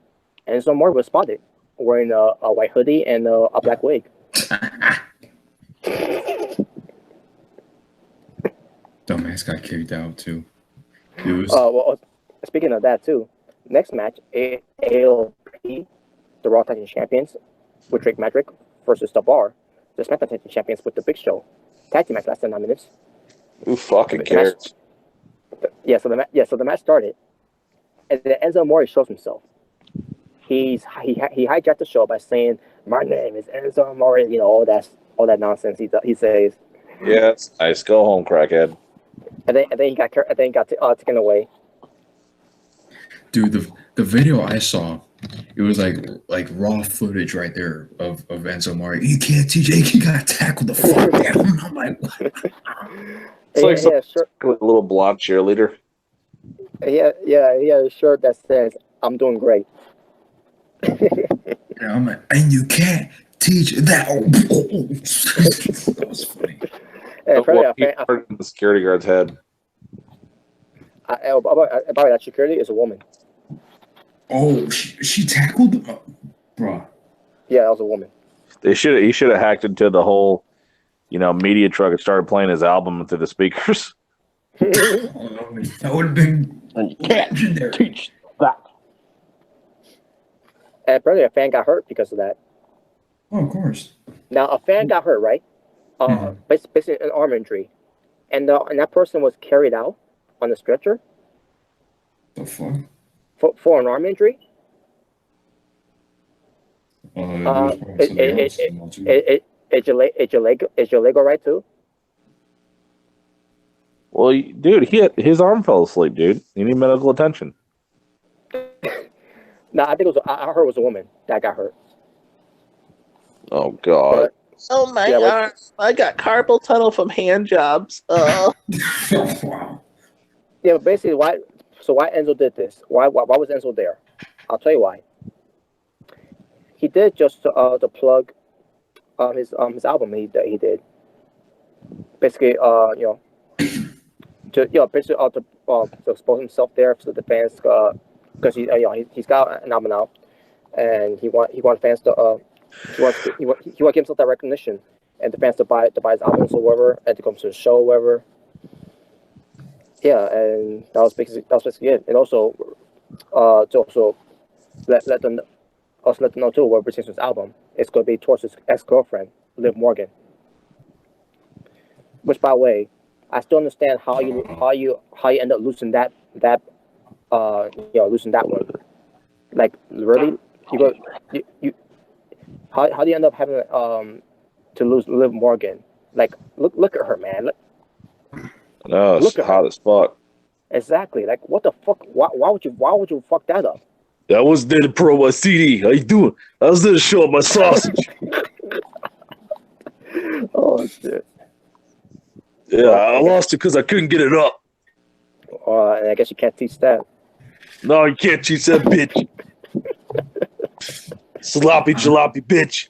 Enzo Amore was spotted wearing a white hoodie and a black wig. Dumbass got kicked out too. It was Well, speaking of that too, next match, AOP, the Raw Tag Team Champions, with Drake Maverick versus The Bar, the SmackDown Tag Team Champions with the Big Show. Tag team match lasted 9 minutes. Who fucking The cares? So the match started, and then Enzo Amore shows himself. He hijacked the show by saying, "My name is Enzo Amore," you know, all that nonsense he says, Yeah, it's nice. Go home, crackhead. and then he got taken away. dude. The video I saw, it was like raw footage right there of Enzo Amore. You can't teach. He got tackled the fuck down. I'm like, what? It's like some sure. little blonde cheerleader. He had a shirt that says, "I'm doing great." And I'm like, and you can't teach that. That was funny. And apparently, The security guard's head. about that security is a woman. Oh, she tackled him, bro. Yeah, that was a woman. He should have hacked into the whole, media truck and started playing his album through the speakers. That would have been legendary. Teach that. And apparently, a fan got hurt because of that. Oh, of course. Now, a fan got hurt, right? Basically, an arm injury, and that person was carried out on the stretcher The fuck? for an arm injury. Is your leg all right too? Well, dude, his arm fell asleep, dude. He needed medical attention. No, I think I heard it was a woman that got hurt. Oh God. Oh my God! I got carpal tunnel from hand jobs. Wow. Yeah, but basically, why Enzo did this? Why was Enzo there? I'll tell you why. He did just to plug his album he did. Basically, to expose himself there to the fans because he's got an album out, and he want fans to he want to give himself that recognition and the fans to buy his albums or whatever, and to come to the show or whatever. Yeah, and that was basically it. And also to also let them know too what releasing his album. It's going to be towards his ex-girlfriend, Liv Morgan. Which, by the way, I still understand how you end up losing that losing that one. Like, really, how do you end up having to lose Liv Morgan? Like, look at her, man. No, it's hot as fuck. Exactly. Like, what the fuck? Why would you fuck that up? That was there to pro my CD. How you doing? I was there to show up my sausage. Oh shit. Yeah, I lost it because I couldn't get it up. And I guess you can't teach that. No, you can't teach that bitch. Sloppy jalopy bitch.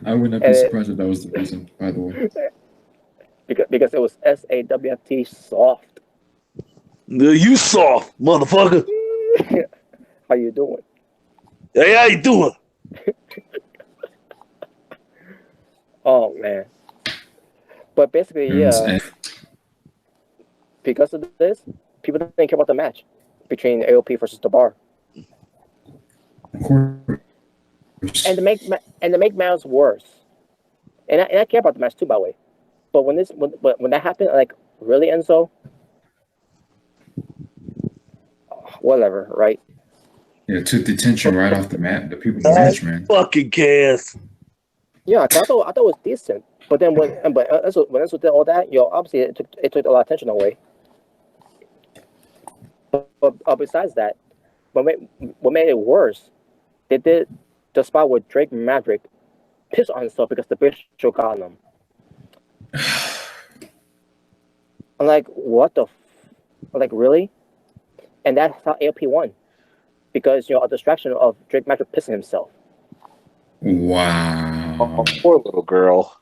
I would not be surprised if that was the reason, by the way. Because it was SAWFT soft. You soft, motherfucker. How you doing? Hey, how you doing? Oh man. But basically, yeah. Because of this, people didn't care about the match between AOP versus The Bar. Of course. And to make matters worse, and I care about the match too, by the way. But when that happened, like, really, Enzo? Whatever, right? Yeah, it took the tension right off the people's match, man. Fucking cares. Yeah, I thought it was decent, but then when Enzo did all that, obviously it took a lot of tension away. But besides that, what made it worse, they did the spot where Drake Maverick pissed on himself because the bitch got him. I'm like, what the? Like, really? And that's how AOP won, because a distraction of Drake Maverick pissing himself. Wow. Oh, poor little girl.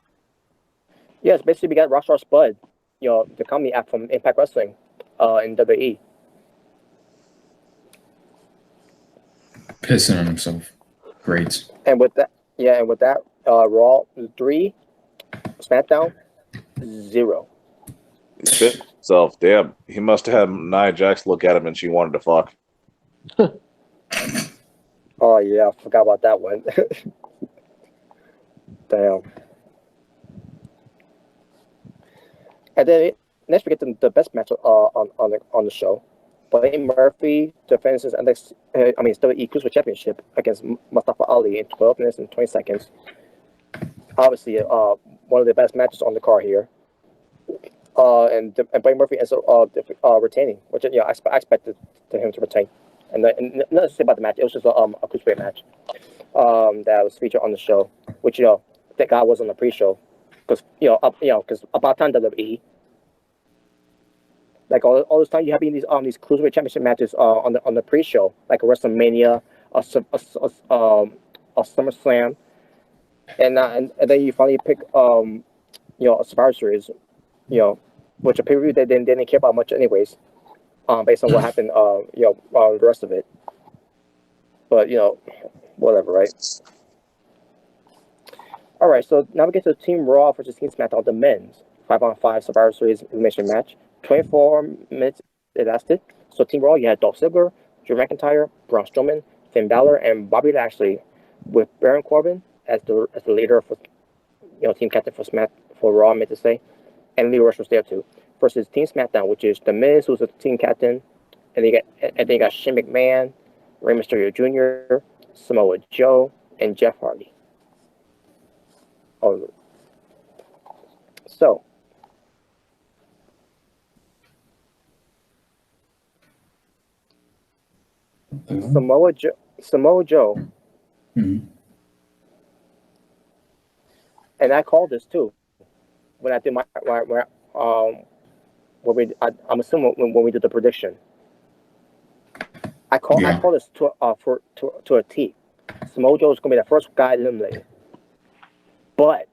Yes, basically we got Rockstar Spud, the comedy act from Impact Wrestling, in WWE. Pissing on himself. Great. And with that, Raw 3, SmackDown 0. He's pissed himself. Damn, he must have had Nia Jax look at him and she wanted to fuck. Oh yeah, I forgot about that one. Damn. And then next we get the best match on the show. Buddy Murphy defends his WWE Cruiserweight Championship against Mustafa Ali in 12 minutes and 20 seconds. Obviously, one of the best matches on the card here. And Buddy Murphy ends up retaining, which I expected him to retain. And not to say about the match, it was just a cruiserweight match that was featured on the show, which that guy was on the pre-show, because because about time WWE, like all this time you have these cruiserweight championship matches on the pre-show, like a WrestleMania, a SummerSlam, and then you finally pick a Survivor Series, which a pay-per-view they didn't care about much anyways, based on what happened the rest of it. But whatever, right? All right, so now we get to Team Raw versus Team SmackDown, the men's 5-on-5 Survivor Series elimination match. 24 minutes it lasted. So Team Raw, you had Dolph Ziggler, Drew McIntyre, Braun Strowman, Finn Balor, and Bobby Lashley, with Baron Corbin as the leader for team captain for Raw, I meant to say, and Lee Rush was there too. Versus Team SmackDown, which is The Miz, who's the team captain, and they got Shane McMahon, Rey Mysterio Jr., Samoa Joe, and Jeff Hardy. Oh, so Samoa Joe, Mhm. and I called this too when I did my I'm assuming when we did the prediction. I call this to a T. Samoa Joe is going to be the first guy eliminated, but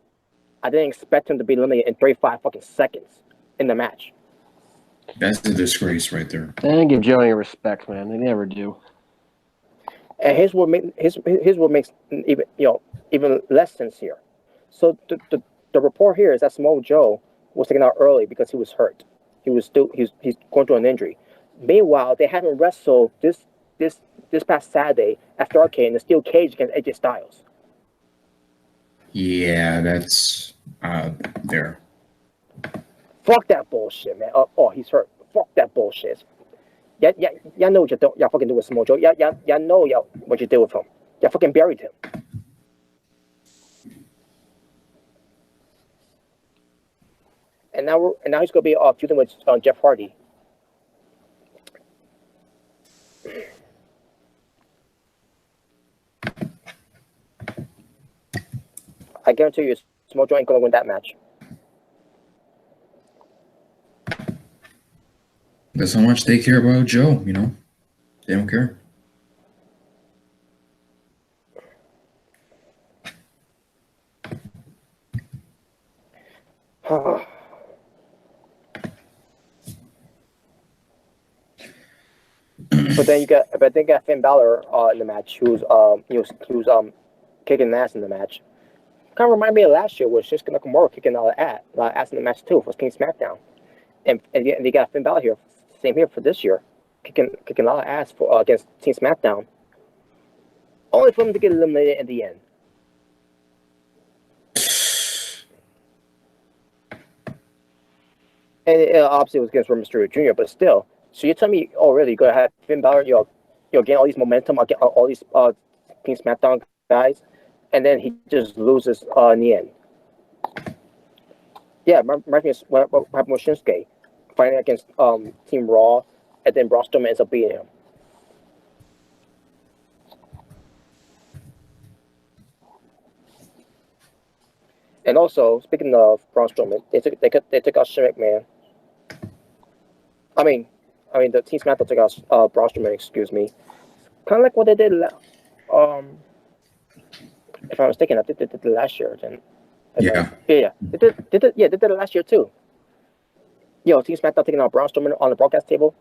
I didn't expect him to be eliminated in 35 fucking seconds in the match. That's a disgrace right there. They didn't give Joe any respect, man. They never do. And here's what makes even less sense here. So the report here is that Samoa Joe was taken out early because he was hurt. He's going through an injury. Meanwhile, they haven't wrestled this past Saturday at Starrcade in the steel cage against AJ Styles. Yeah, that's there. Fuck that bullshit, man. Oh, he's hurt. Fuck that bullshit. Y'all know what y'all fucking do with Samoa Joe. Y'all know what you did with him. Y'all fucking buried him. And now he's gonna be feuding with Jeff Hardy. I guarantee you, Samoa Joe ain't gonna win that match. That's how much they care about Joe, They don't care. But then you got Finn Balor in the match, who's kicking ass in the match. Kind of remind me of last year, where Shinsuke Nakamura kicking ass in the match too for King SmackDown, and they got Finn Balor here, same here for this year, kicking a lot of ass for against Team SmackDown, only for him to get eliminated in the end. And obviously it was against Rey Mysterio Jr., but still. So you're telling me, oh really, you're gonna have Finn Balor, gain all these momentum, all these Team SmackDown guys, and then he just loses in the end. Yeah, reminds me of what happened with Shinsuke, fighting against Team Raw, and then Braun Strowman ends up beating him. And also, speaking of Braun Strowman, they took out Shane McMahon. I mean, the Team SmackDown took out Braun Strowman. Excuse me. Kind of like what they did. If I'm mistaken, I think they did last year. Then Yeah. Yeah. They did it last year too. Team SmackDown taking out Braun Strowman on the broadcast table,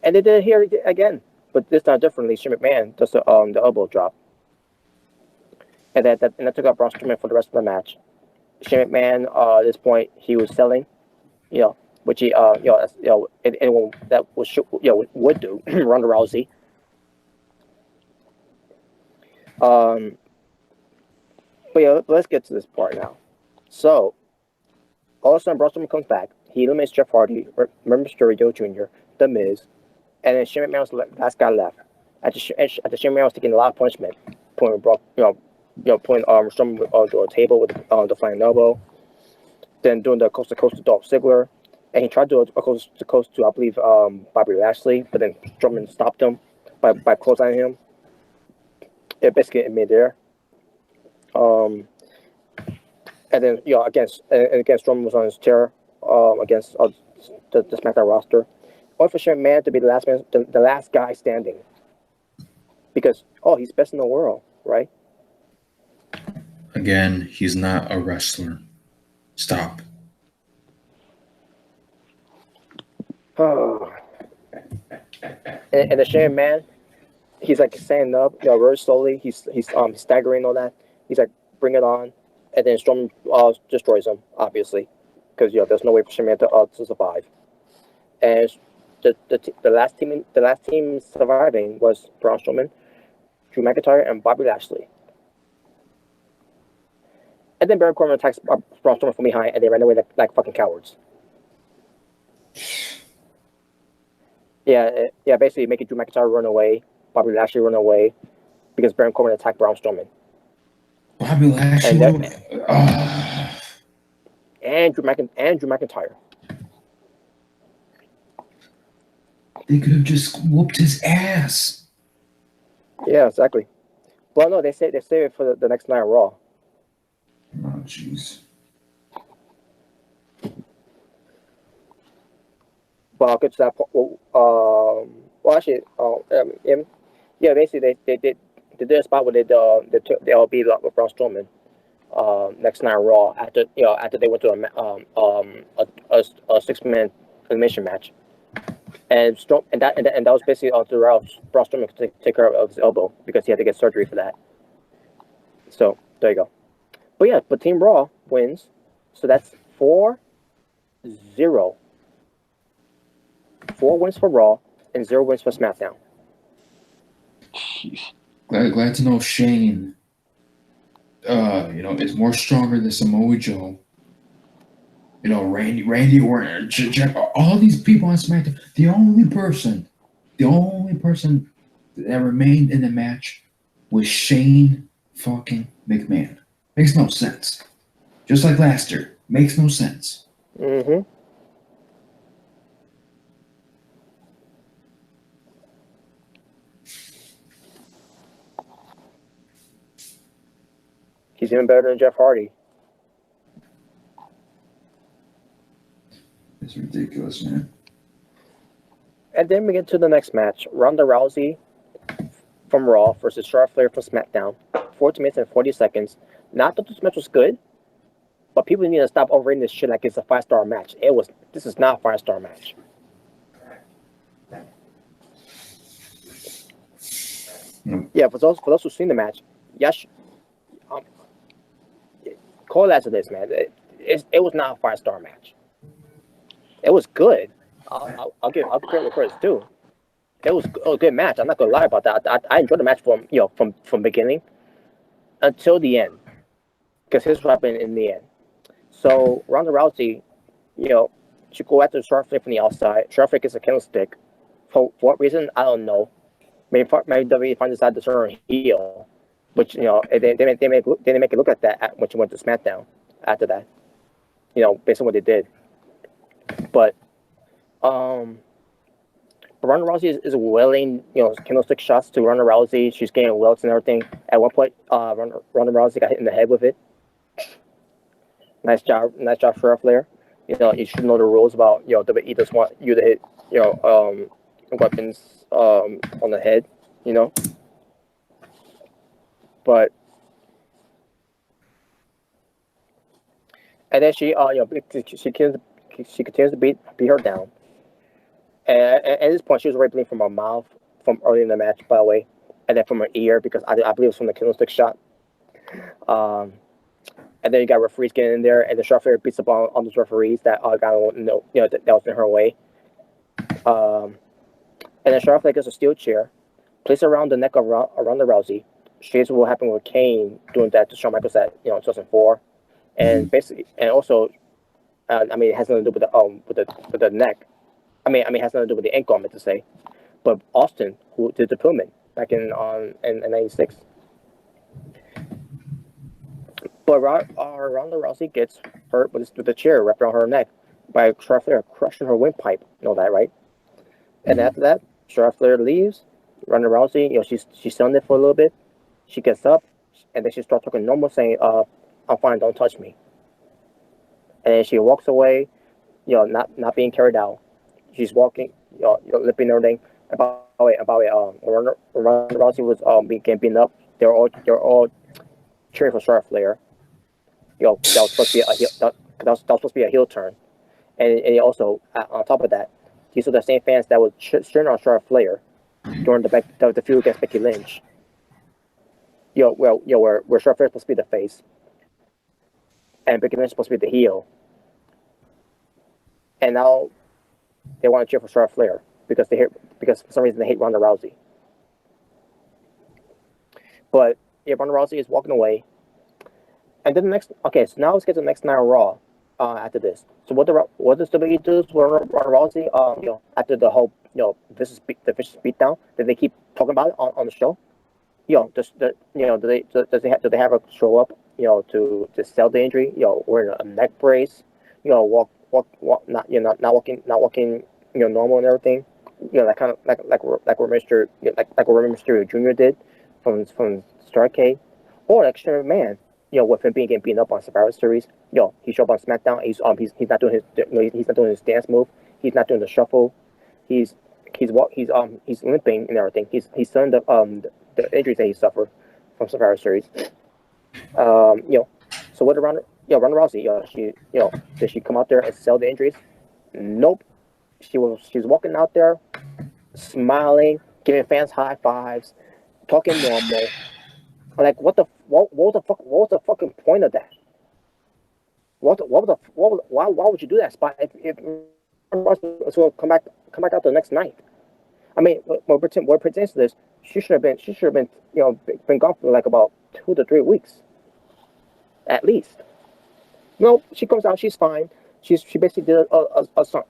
and they did it here again, but this time differently. Shane McMahon does the elbow drop, and that took out Braun Strowman for the rest of the match. Shane McMahon, at this point, he was selling, which he, anyone that was, would do. Ronda Rousey. But yeah, let's get to this part now. So, all of a sudden, Braun Strowman comes back. He eliminates Jeff Hardy, Mysterio Jr., The Miz, and then Shane McMahon was the last guy left. After Shane McMahon was taking a lot of punishment, putting putting Strowman to a table with the flying elbow, then doing the coast to coast to Dolph Ziggler, and he tried to do a coast to coast to I believe Bobby Lashley, but then Strowman stopped him by clotheslining him. It basically made there. And then against Strowman was on his chair against the SmackDown roster. Only for Shane McMahon to be the last man, the last guy standing, because he's best in the world, right? Again, he's not a wrestler. Stop. and the Shane McMahon, he's like standing up, very slowly. He's staggering all that. He's like, bring it on, and then Strowman destroys him, obviously, because there's no way for Shane McMahon to survive. And the last team surviving was Braun Strowman, Drew McIntyre, and Bobby Lashley. And then Baron Corbin attacks Braun Strowman from behind, and they ran away like fucking cowards. Yeah, basically making Drew McIntyre run away, Bobby Lashley run away, because Baron Corbin attacked Braun Strowman. Bobby Lashley and Drew McIntyre. They could have just whooped his ass. Yeah, exactly. Well, no, they save it for the next night on Raw. Oh, jeez. But I'll get to that point. Basically they did a spot where they all beat up with Braun Strowman. Next night on Raw after they went to a 6-man elimination match, and that was basically throughout Braun Strowman could take care of his elbow because he had to get surgery for that. So there you go. But Team Raw wins, so that's 4-0. 4 wins for Raw and 0 wins for SmackDown. Jeez. Glad to know Shane, is more stronger than Samoa Joe. Randy Orton, all these people on SmackDown. The only person that remained in the match was Shane fucking McMahon. Makes no sense. Just like last year, makes no sense. Mm-hmm. He's even better than Jeff Hardy. It's ridiculous, man. And then we get to the next match. Ronda Rousey from Raw versus Charlotte Flair from SmackDown. 14 minutes and 40 seconds. Not that this match was good, but people need to stop overrating this shit like it's a 5-star match. This is not a 5-star match. Nope. Yeah, for those who've seen the match, yes, call that to this, man. It was not a 5-star match. It was good. I'll give credit where it's due. It was a good match. I'm not gonna lie about that. I enjoyed the match from beginning until the end, because here's what happened in the end. So Ronda Rousey, she go after Charlotte Flair from the outside. Charlotte Flair gets a candlestick. For what reason? I don't know. Maybe WWE finally decided to turn her heel, which they make it look like that when she went to SmackDown after that. Based on what they did. But Ronda Rousey is willing, candlestick shots to Ronda Rousey. She's getting welts and everything. At one point, Ronda Rousey got hit in the head with it. Nice job for Flair. You should know the rules about WWE doesn't want you to hit weapons on the head. But And then she continues to beat her down. And at this point, she was already bleeding from her mouth from early in the match, by the way, and then from her ear because I believe it was from the candlestick shot. And then you got referees getting in there, and the Charlotte beats up on those referees that got that was in her way. And then Charlotte gets a steel chair, placed around the neck of Ronda Rousey. Shows what happened with Kane doing that to Shawn Michaels at 2004, and basically, and also, it has nothing to do with the neck. It has nothing to do with the ankle. I meant to say, but Austin, who did the Pillman back in '96. But Ronda Rousey gets hurt with the chair wrapped around her neck by Charlotte Flair crushing her windpipe. You know that, right? And after that, Charlotte Flair leaves. Ronda Rousey, she's stunned it for a little bit. She gets up, and then she starts talking normal, saying, "I'm fine, don't touch me." And then she walks away, not being carried out. She's walking, lipping everything. Ronda Rousey was getting beaten up. They're all cheering for Charlotte Flair. That was supposed to be a heel. That was supposed to be a heel turn. And also on top of that, these are the same fans that were cheering on Charlotte Flair during the feud against Becky Lynch. Where Charlotte Flair is supposed to be the face, and Becky Lynch is supposed to be the heel, and now they want to cheer for Charlotte Flair because for some reason they hate Ronda Rousey. But Ronda Rousey is walking away, and then so now let's get to the next night on Raw. After this, so what does WWE do with Ronda Rousey? After the whole the vicious beatdown that they keep talking about it on the show. Do they have her show up, to sell the injury, wearing a neck brace, walk, not walking, normal and everything, that kind of like what Mysterio Jr. did from Starrcade, or like Sherry Man, with him getting beaten up on Survivor Series, he showed up on SmackDown. He's not doing his dance move. He's not doing the shuffle. He's limping and everything. He's selling the injuries that he suffered from Survivor Series. So what Ronda Rousey, did she come out there and sell the injuries? Nope. She was walking out there, smiling, giving fans high fives, talking normal. Like what was the fucking point of that? Why would you do that spot if so come back out the next night? What pertains to this, she should have been been gone for like about 2 to 3 weeks, at least. No, she comes out, she's fine. She basically did a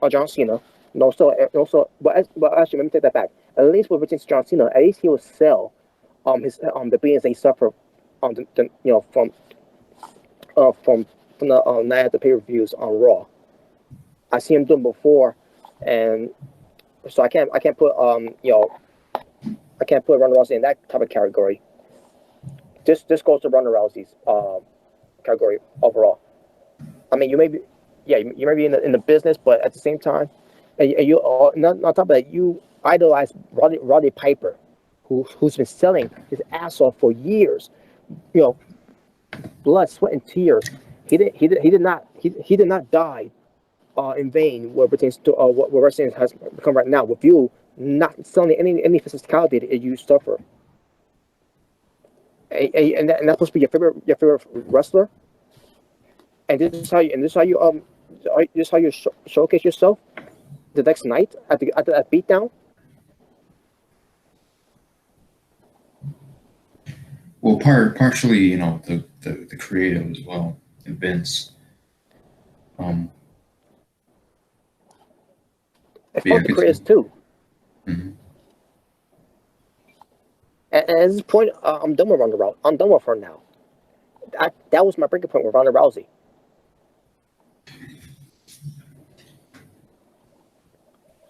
John Cena. But actually, let me take that back. At least with pertains to John Cena, at least he will sell the beatings that he suffered from the night of the pay-per-views on Raw. I see him doing before, and so I can't put Ronda Rousey in that type of category. This goes to Ronda Rousey's category overall. You may be in the business, but at the same time, and you on top of that, you idolize Roddy Piper, who's been selling his ass off for years. Blood, sweat, and tears. He did not die in vain. What pertains to what wrestling has become right now, with you not selling any physicality that you suffer. And that's supposed to be your favorite wrestler. And this is how you showcase yourself the next night after that beatdown. Well, partially, the creative as well, and Vince. It's fuck the creators too. Mm-hmm. And at this point, I'm done with Ronda Rousey. I'm done with her now. That was my breaking point with Ronda Rousey.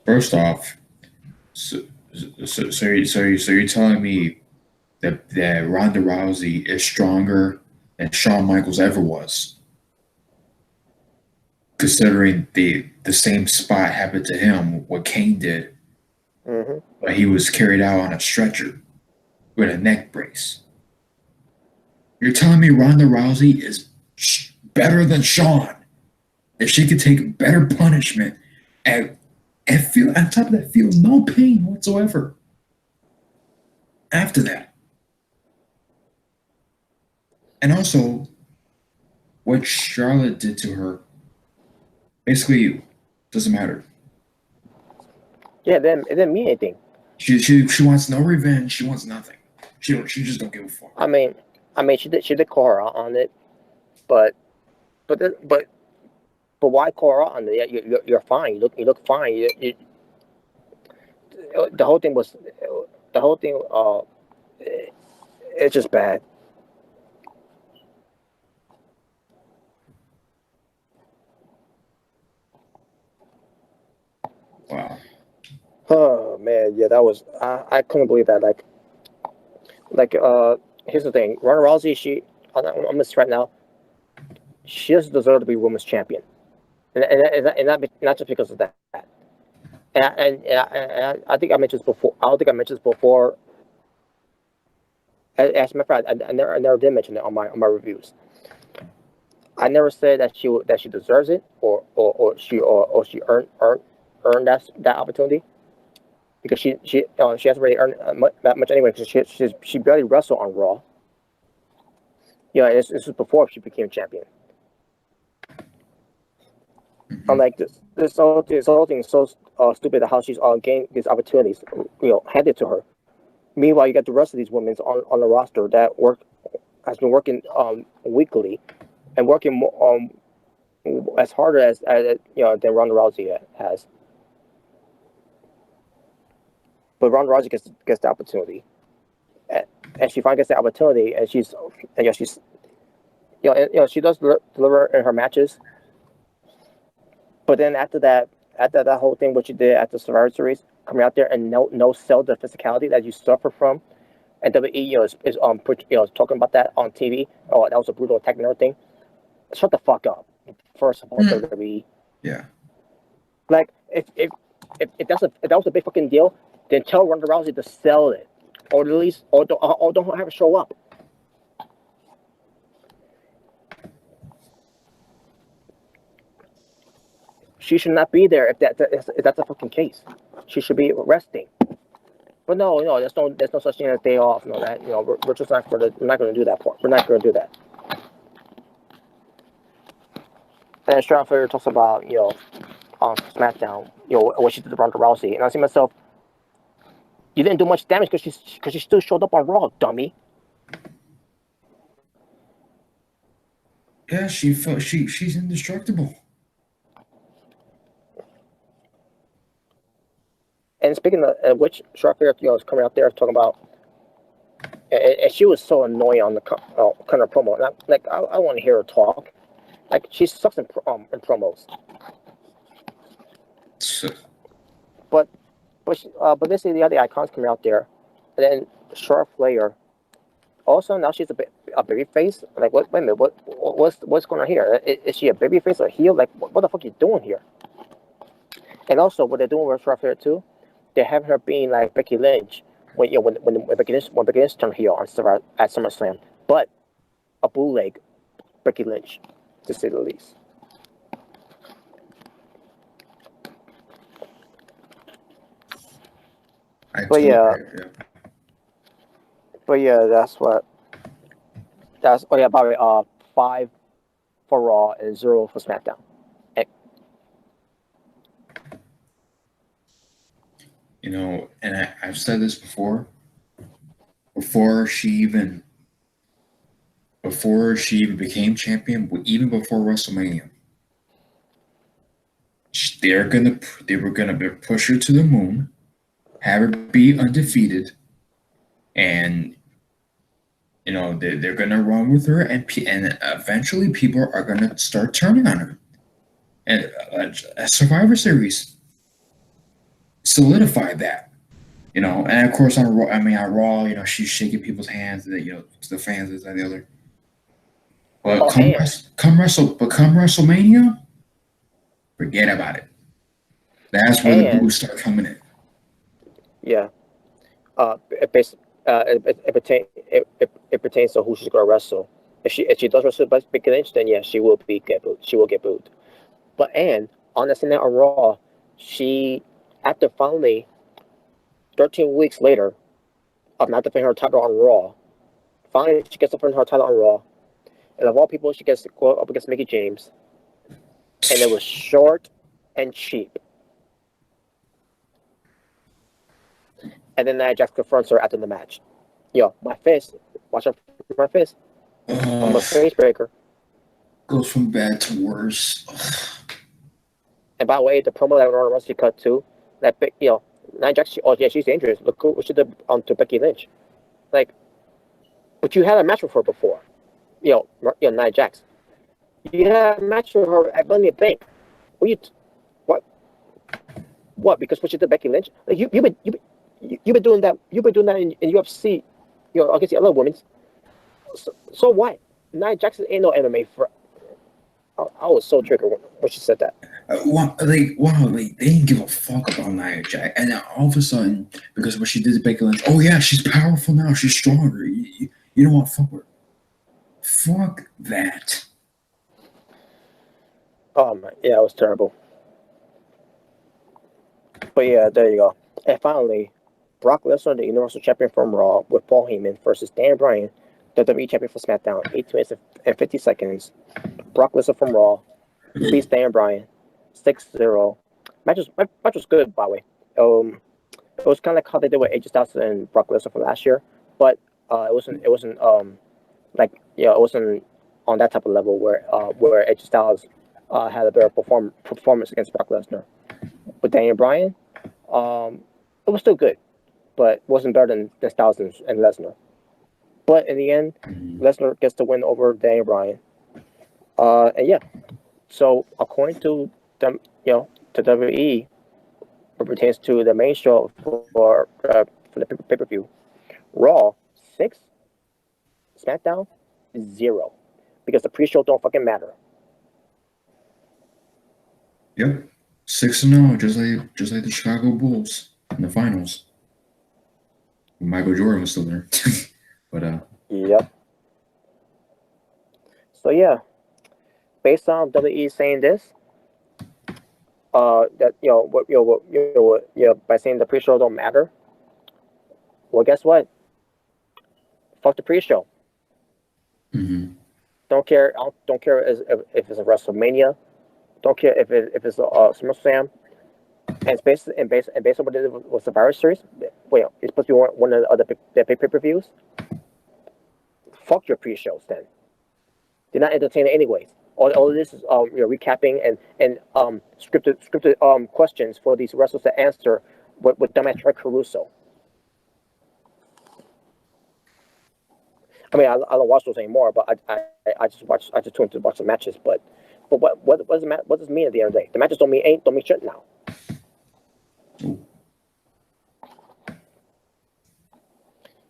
First off, so you're telling me that Ronda Rousey is stronger than Shawn Michaels ever was, considering the same spot happened to him, what Kane did, but he was carried out on a stretcher with a neck brace. You're telling me Ronda Rousey is better than Shawn? if she could take better punishment and feel on top of that, feel no pain whatsoever after that. And also, what Charlotte did to her basically doesn't matter. Yeah, it didn't mean anything. She wants no revenge. She wants nothing. She just don't give a fuck. I mean, she did call her out on it, but why call her out on it? Yeah, you're fine. You look fine. The whole thing was the whole thing. It's just bad. Wow. Oh man, yeah, that was I couldn't believe that. Here's the thing, Ronda Rousey, I'm gonna say right now, she doesn't deserve to be women's champion, and not just because of that. I think I mentioned this before. I don't think I mentioned this before. As a matter of fact, I never did mention it on my reviews. I never said that she deserves it or she earned that opportunity, because she hasn't really earned that much anyway, because she barely wrestled on Raw. This was before she became champion. Mhm. I'm like, this whole thing is so stupid, how she's getting these opportunities handed to her. Meanwhile, you got the rest of these women on the roster that has been working weekly and working as hard as than Ronda Rousey has. But Ronda Rousey gets the opportunity, and she finally gets the opportunity, and she does deliver in her matches. But then after that whole thing, what she did at the Survivor Series, coming out there and no sell the physicality that you suffer from, and WWE is talking about that on TV. Oh, that was a brutal attack and everything. Shut the fuck up. First of all, WWE. Yeah. Like if that was a big fucking deal, then tell Ronda Rousey to sell it, or at least or don't have it show up. She should not be there if that's the fucking case. She should be resting. But no, there's no such thing as a day off. No, that we're just not going to do that part. We're not going to do that. And Charlotte Flair talks about on SmackDown, what she did to Ronda Rousey, and I see myself, you didn't do much damage because she still showed up on Raw, dummy. Yeah, she's indestructible. And speaking of which, Charlotte Flair is coming out there talking about, and she was so annoying on the kind of promo. And I want to hear her talk. Like, she sucks in promos. But they say the other icons coming out there, and then Charlotte Flair. Also, now she's a baby face. Like, wait a minute, what's going on here? Is she a baby face or a heel? Like, what the fuck are you doing here? And also, what they're doing with Charlotte Flair too, they have her being like Becky Lynch when Becky Lynch turned heel at SummerSlam, but a bootleg Becky Lynch, to say the least. But yeah, that's about 5 for Raw and 0 for SmackDown. And I've said this before she even became champion, even before WrestleMania, they were gonna push her to the moon, have her be undefeated, and they're gonna run with her, and eventually people are gonna start turning on her, and a Survivor Series solidified that. And of course on Raw, she's shaking people's hands, to the fans, this and the other. But come WrestleMania, forget about it. That's where the boos start coming in. Yeah. It pertains to who she's gonna wrestle. If she does wrestle Becky Lynch, then yeah, she will get booed. And on the Sunday on Raw, she, after finally 13 weeks later of not defending her title on Raw, finally she gets to defend her title on Raw. And of all people, she gets to go up against Mickey James. And it was short and cheap. And then Nia Jax confronts her after the match. Yo, my fist. Watch out for my fist. I'm a face breaker. Goes from bad to worse. And by the way, the promo that Ronda Rousey cut too, that big, Nia Jax, she's dangerous. Look what she did to Becky Lynch. Like, but you had a match with her before. Nia Jax. You had a match with her at Money in the Bank. What? Because what she did Becky Lynch? Like you've been doing that. You've been doing that in UFC. Against the other women. So what? Nia Jackson ain't no MMA for. I was so triggered when she said that. They didn't give a fuck about Nia Jax, and then all of a sudden, because of what she did to Becky Lynch, oh yeah, she's powerful now, she's stronger. You don't want to fuck with her. Fuck that. Oh my, yeah, it was terrible. But yeah, there you go. And finally, Brock Lesnar, the Universal Champion from Raw, with Paul Heyman versus Dan Bryan, the WWE Champion for SmackDown, 8 minutes and 50 seconds. Brock Lesnar from Raw beats Dan Bryan 6-0. Match was good, by the way. It was kind of like how they did with AJ Styles and Brock Lesnar from last year, but it wasn't it wasn't on that type of level where AJ Styles had a better performance against Brock Lesnar. With Daniel Bryan, it was still good, but wasn't better than Styles and Lesnar. But in the end, Lesnar gets the win over Daniel Bryan. And yeah, so according to them, to WWE, it pertains to the main show for the pay-per-view, Raw 6, SmackDown 0, because the pre-show don't fucking matter. Yep, 6-0, just like the Chicago Bulls in the finals. Michael Jordan was still there, but Yep. So yeah, based on WWE saying this, that by saying the pre-show don't matter, well, guess what? Fuck the pre-show. Don't care. Don't care if it's a WrestleMania. Don't care if it's a SummerSlam. And it's based on what it is with Survivor Series. Wait, it's supposed to be one of the other pay-per-views. Fuck your pre-shows then. They're not entertaining anyways. All of this is recapping and scripted questions for these wrestlers to answer with dumbass Troy Caruso. I mean, I don't watch those anymore, but I just tune to watch the matches. But what does it mean at the end of the day? The matches don't mean shit now.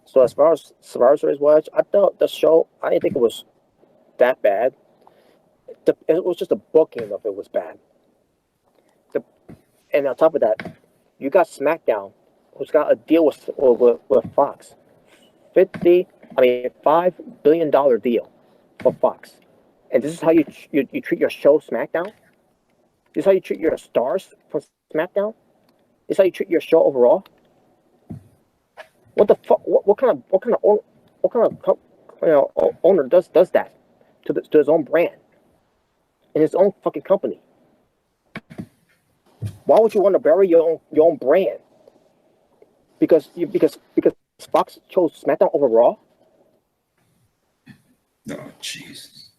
So as far as Survivor Series was, I thought the show, I didn't think it was that bad. It was just the booking of it was bad. And on top of that, you got SmackDown, who's got a deal with Fox, $5 billion deal for Fox, and this is how you treat your show SmackDown. This is how you treat your stars for SmackDown. This is how you treat your show overall. What the fuck? What kind of owner does that to his own brand in his own fucking company? Why would you want to bury your own brand? Because Fox chose SmackDown over Raw? oh Jesus,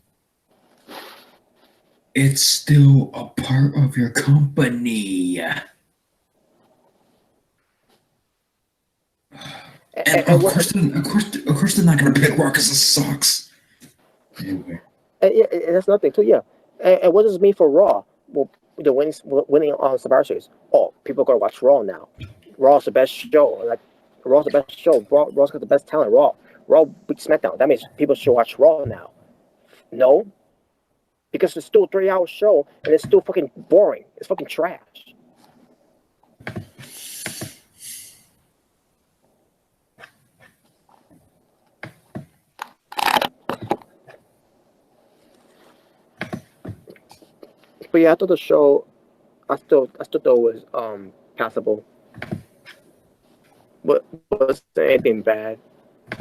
it's still a part of your company. And of course they're not gonna pick Raw because it sucks. Anyway. And that's nothing too, yeah. And what does it mean for Raw? Well, the winning on Survivor Series. Oh, people are gonna watch Raw now. Raw's the best show. Like Raw's the best show. Raw's got the best talent. Raw beats SmackDown. That means people should watch Raw now. No, because it's still a 3-hour show and it's still fucking boring. It's fucking trash. But yeah, I thought the show, I still thought it was passable. But wasn't anything bad.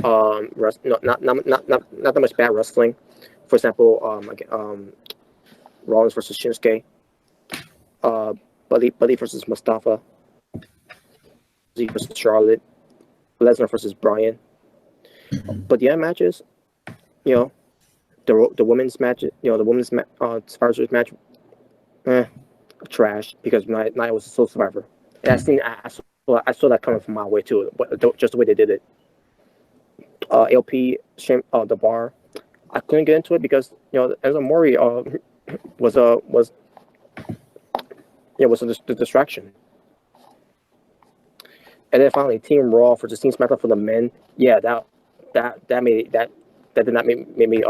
No, not that much bad wrestling. For example, Rollins versus Shinsuke, uh, Buddy versus Mustafa, Z versus Charlotte, Lesnar versus Bryan. But the other matches, you know, the women's match, the women's Survivor Series match, eh, trash because Nia was a sole survivor. And I saw that coming from my way too, but just the way they did it. LP, the bar, I couldn't get into it because Enzo Mori was a was was a distraction. And then finally, Team Raw versus Team SmackDown for the men. Yeah, that did not make me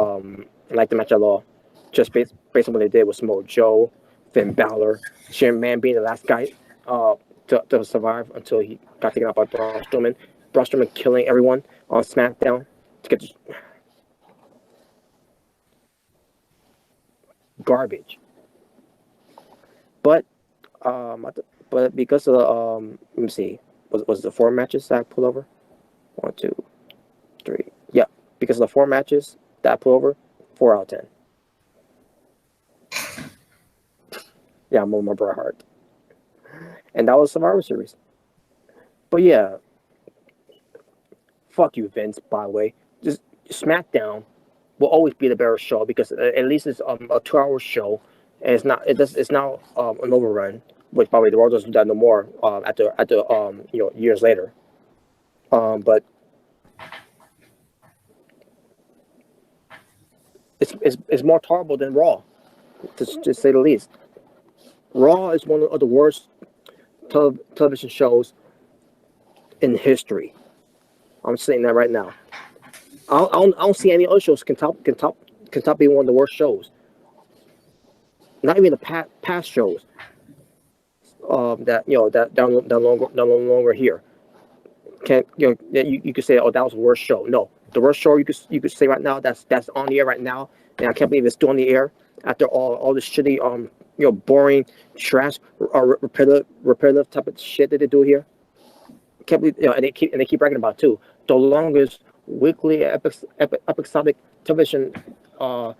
like the match at all. Just based on what they did with Samoa Joe, Finn Balor, Shane Man being the last guy to survive until he got taken out by Braun Strowman. Braun Strowman killing everyone on SmackDown to get garbage. But but because of the let me see, was the 4 matches that I pulled over? 1, 2, 3. Yeah, because of the 4 matches that I pulled over, 4 out of 10. Yeah, I'm on my Bret Hart, and that was Survivor Series. But yeah, fuck you, Vince. By the way, just SmackDown will always be the better show because at least it's a 2-hour show, and it's not an overrun. Which probably the world doesn't do that no more after years later. But it's more tolerable than Raw, to say the least. Raw is one of the worst television shows in history. I'm saying that right now. I don't see any other shows can top being one of the worst shows. Not even the past shows. That no longer here. Can't you could say, oh, that was the worst show. No, the worst show you could say right now that's on the air right now, and I can't believe it's still on the air after all this shitty boring trash or repetitive type of shit that they do here. Can't believe and they keep bragging about it too. The longest weekly episodic television of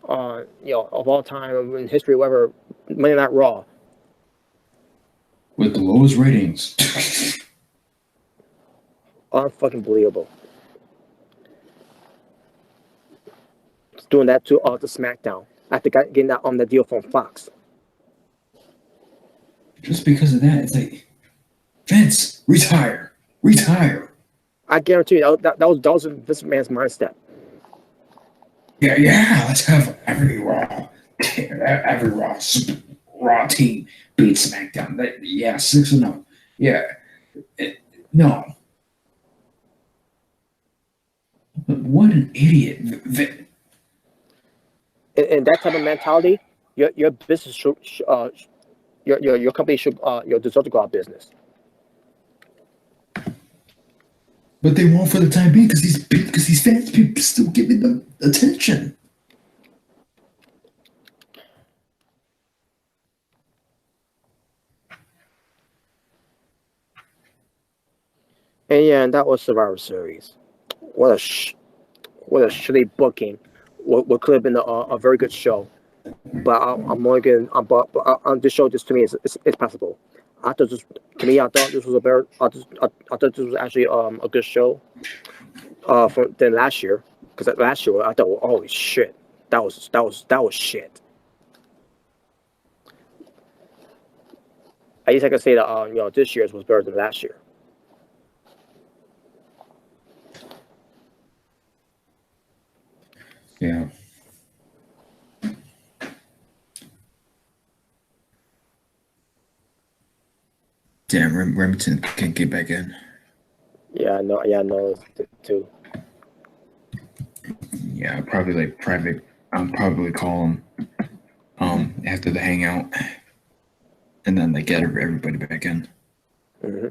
all time in history, whatever, Monday Night Raw. With the lowest ratings. Unfucking believable. It's doing that to SmackDown after getting that on the deal from Fox. Just because of that, it's like, Vince, retire. I guarantee you that was Vince McMahon's mindset. Yeah, let's have every Raw team beat SmackDown. 6-0. Yeah, no. But what an idiot! In that type of mentality, your business should your company should deserve to go out of business. But they won't for the time being because these fans people still giving them attention. And that was Survivor Series. What a shitty booking. What could have been a very good show, but I'm only getting. But on this show, just to me, it's passable. I thought this was a better. I thought this was actually a good show than last year, because last year I thought, holy shit, that was shit. At least I can say that this year's was better than last year. Yeah. Damn, Remington can't get back in. Yeah, I know too. Yeah, probably like private. I'm probably call him after the hangout, and then get everybody back in. Mm-hmm.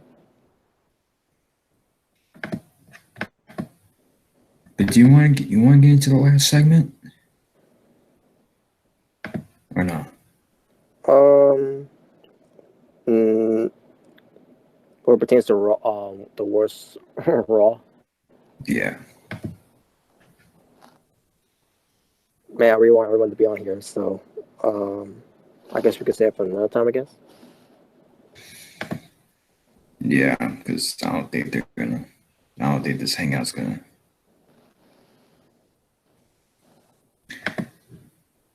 But do you want to get into the last segment or no? Um, mm, what pertains to Raw, the worst Raw. Yeah. Man, I really want everyone to be on here, so I guess we could say it for another time. I guess. Yeah, because I don't think they're gonna. I don't think this hangout's gonna.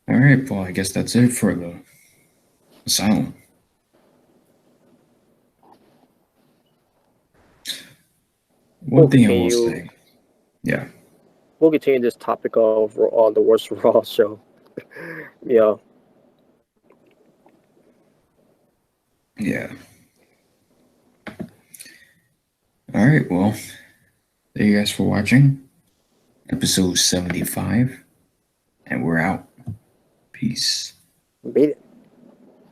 All right, well, I guess that's it for the Asylum. One thing I will say. Yeah. We'll continue this topic of the worst Raw show. Yeah. Yeah. All right, well, thank you guys for watching episode 75, and we're out. Peace. Beat it.